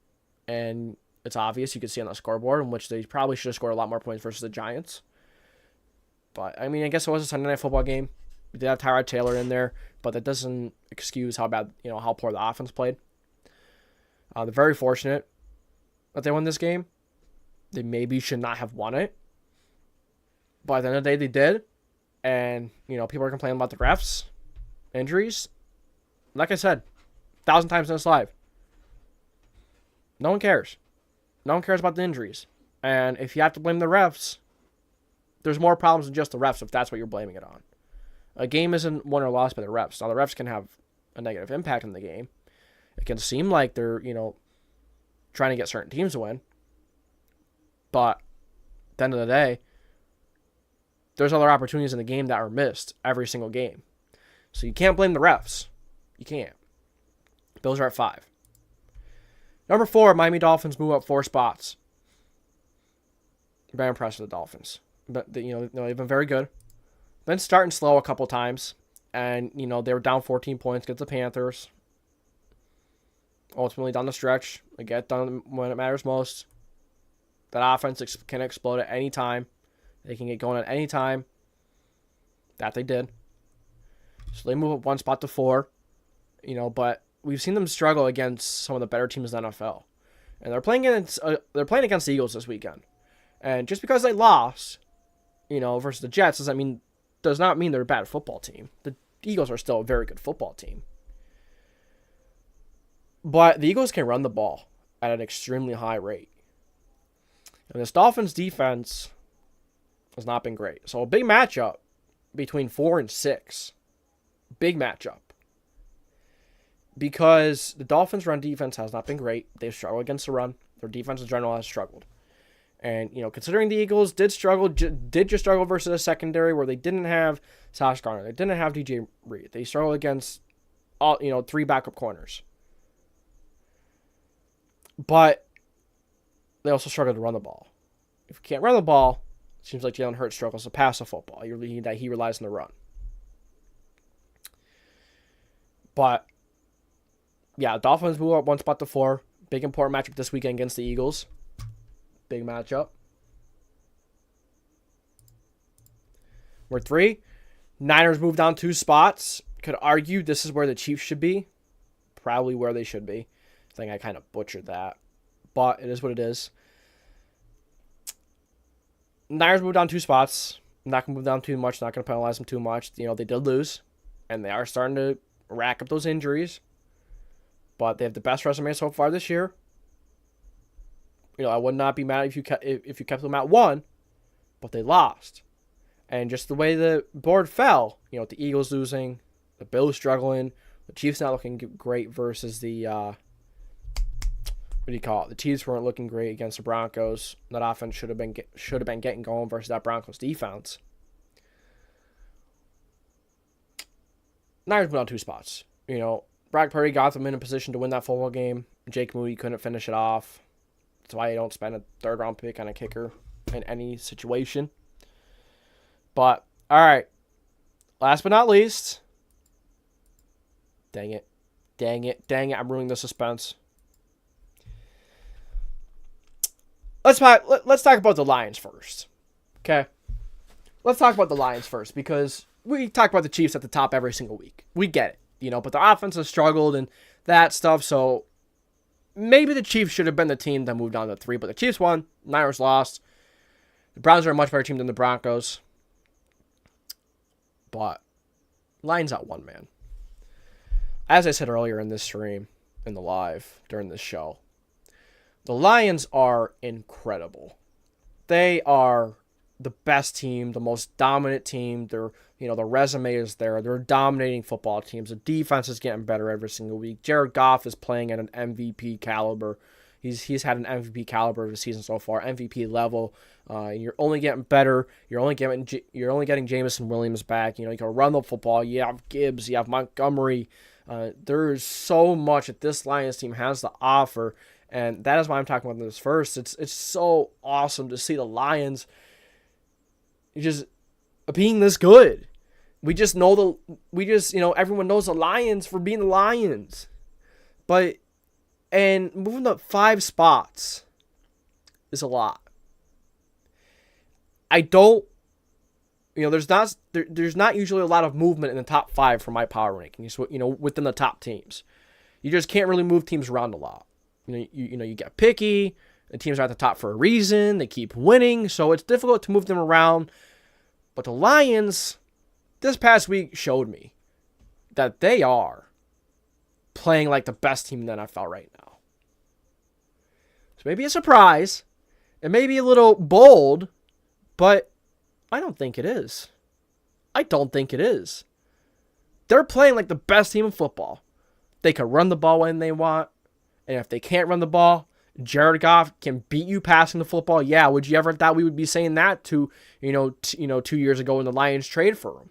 And it's obvious. You could see on the scoreboard in which they probably should have scored a lot more points versus the Giants. But, I guess it was a Sunday Night Football game. We did have Tyrod Taylor in there, but that doesn't excuse how bad, how poor the offense played. They're very fortunate that they won this game. They maybe should not have won it. But at the end of the day, they did. And, people are complaining about the refs, injuries. Like I said, 1,000 times in this live. No one cares. No one cares about the injuries. And if you have to blame the refs, there's more problems than just the refs if that's what you're blaming it on. A game isn't won or lost by the refs. Now, the refs can have a negative impact on the game. It can seem like they're, trying to get certain teams to win. But at the end of the day, there's other opportunities in the game that are missed every single game. So you can't blame the refs. You can't. Bills are at 5. Number 4, Miami Dolphins move up 4 spots. Very impressed with the Dolphins. But, they've been very good. Been starting slow a couple times. And, they were down 14 points against the Panthers. Ultimately, down the stretch, they get done when it matters most. That offense can explode at any time. They can get going at any time. That they did. So they move up 1 spot to 4. But we've seen them struggle against some of the better teams in the NFL. And they're playing against the Eagles this weekend. And just because they lost, versus the Jets does not mean they're a bad football team. The Eagles are still a very good football team. But the Eagles can run the ball at an extremely high rate. And this Dolphins defense has not been great. So a big matchup between 4 and 6. Big matchup. Because the Dolphins' run defense has not been great. They've struggled against the run. Their defense in general has struggled. And, considering the Eagles did just struggle versus a secondary where they didn't have Sauce Gardner. They didn't have DJ Reed. They struggled against all 3 backup corners. But they also struggled to run the ball. If you can't run the ball, it seems like Jalen Hurts struggles to pass the football. He relies on the run. But, yeah, Dolphins move up 1 spot to 4. Big important matchup this weekend against the Eagles. Big matchup. Number 3, Niners move down 2 spots. Could argue this is where the Chiefs should be. Probably where they should be. I think I kind of butchered that. But it is what it is. Niners moved down 2 spots. Not going to move down too much. Not going to penalize them too much. They did lose. And they are starting to rack up those injuries. But they have the best resume so far this year. I would not be mad if you kept them at 1. But they lost. And just the way the board fell, the Eagles losing, the Bills struggling, the Chiefs not looking great versus the the Chiefs weren't looking great against the Broncos. That offense should have been getting going versus that Broncos defense. Niners moved on 2 spots. Brock Purdy got them in a position to win that football game. Jake Moody couldn't finish it off. That's why I don't spend a third-round pick on a kicker in any situation. But, all right. Last but not least. Dang it. I'm ruining the suspense. Let's talk about the Lions first. Okay? Let's talk about the Lions first, because we talk about the Chiefs at the top every single week. We get it, but the offense has struggled and that stuff, so maybe the Chiefs should have been the team that moved on to 3, but the Chiefs won, Niners lost. The Browns are a much better team than the Broncos. But Lions at 1, man. As I said earlier in this stream, in the live, during this show, the Lions are incredible. They are the best team, the most dominant team. The resume is there. They're dominating football teams. The defense is getting better every single week. Jared Goff is playing at an MVP caliber. He's had an MVP caliber of the season so far, MVP level. You're only getting better. You're only getting Jameson Williams back. You can run the football. You have Gibbs. You have Montgomery. There's so much that this Lions team has to offer, and that is why I'm talking about this first. It's so awesome to see the Lions just being this good. Everyone knows the Lions for being the Lions, and moving up 5 spots is a lot. There's not usually a lot of movement in the top 5 for my power rankings, within the top teams. You just can't really move teams around a lot. You get picky. The teams are at the top for a reason. They keep winning, so it's difficult to move them around. But the Lions, this past week, showed me that they are playing like the best team in the NFL right now. So maybe a surprise. It may be a little bold, but I don't think it is. They're playing like the best team in football. They can run the ball when they want. And if they can't run the ball, Jared Goff can beat you passing the football. Yeah, would you ever thought we would be saying that 2 years ago when the Lions traded for him?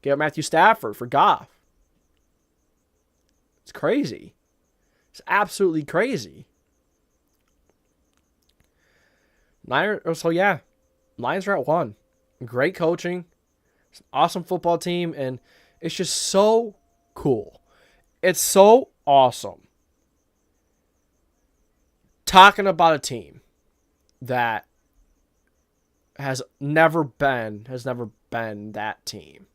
Get Matthew Stafford for Goff. It's crazy. It's absolutely crazy. Lions are at 1. Great coaching. It's an awesome football team, and it's just so cool. It's so awesome talking about a team that has never been that team.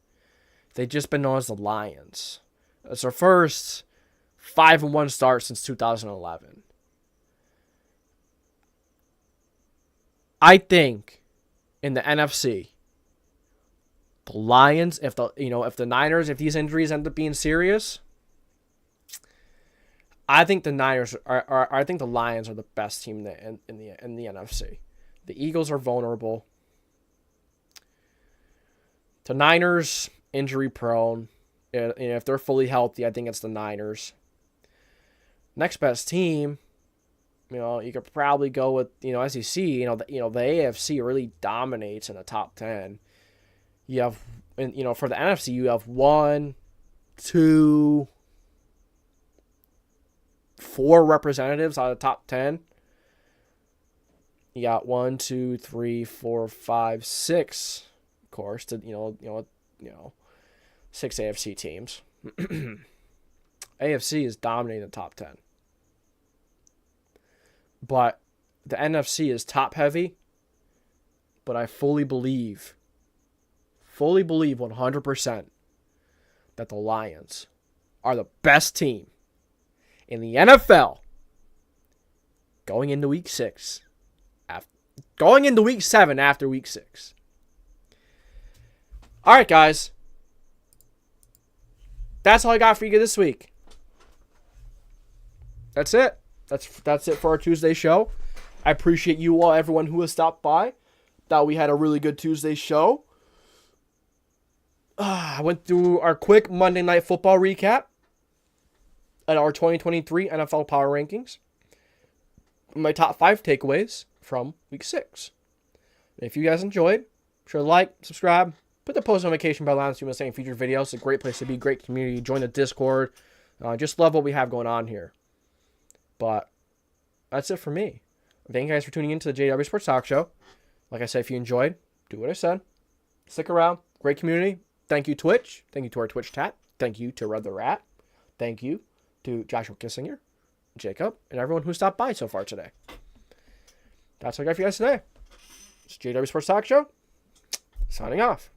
They've just been known as the Lions. It's their first 5-1 start since 2011. I think in the NFC, the Lions, if the Niners, if these injuries end up being serious, I think the Lions are the best team in the NFC. The Eagles are vulnerable. The Niners, injury prone. If they're fully healthy, I think it's the Niners. Next best team, you could probably go with, as you see, the AFC really dominates in the top 10. You have, for the NFC, you have 1, 2, 4 representatives out of the top 10. You got 1, 2, 3, 4, 5, 6, of course, to 6 AFC teams. AFC is dominating the top 10. But the NFC is top heavy. But I fully believe 100% that the Lions are the best team in the NFL going into week 6. Going into week 7 after week 6. All right, guys. That's all I got for you this week. That's it. That's it for our Tuesday show. I appreciate you all, everyone who has stopped by. Thought we had a really good Tuesday show. I went through our quick Monday Night Football recap and our 2023 NFL Power Rankings. My top 5 takeaways from Week 6. And if you guys enjoyed, be sure to like, subscribe, put the post notification bell on so you miss any future videos. It's a great place to be, great community. Join the Discord. Just love what we have going on here. But that's it for me. Thank you guys for tuning in to the JW Sports Talk Show. Like I said, if you enjoyed, do what I said. Stick around. Great community. Thank you, Twitch. Thank you to our Twitch chat. Thank you to Red the Rat. Thank you to Joshua Kissinger, Jacob, and everyone who stopped by so far today. That's what I got for you guys today. It's JW Sports Talk Show. Signing off.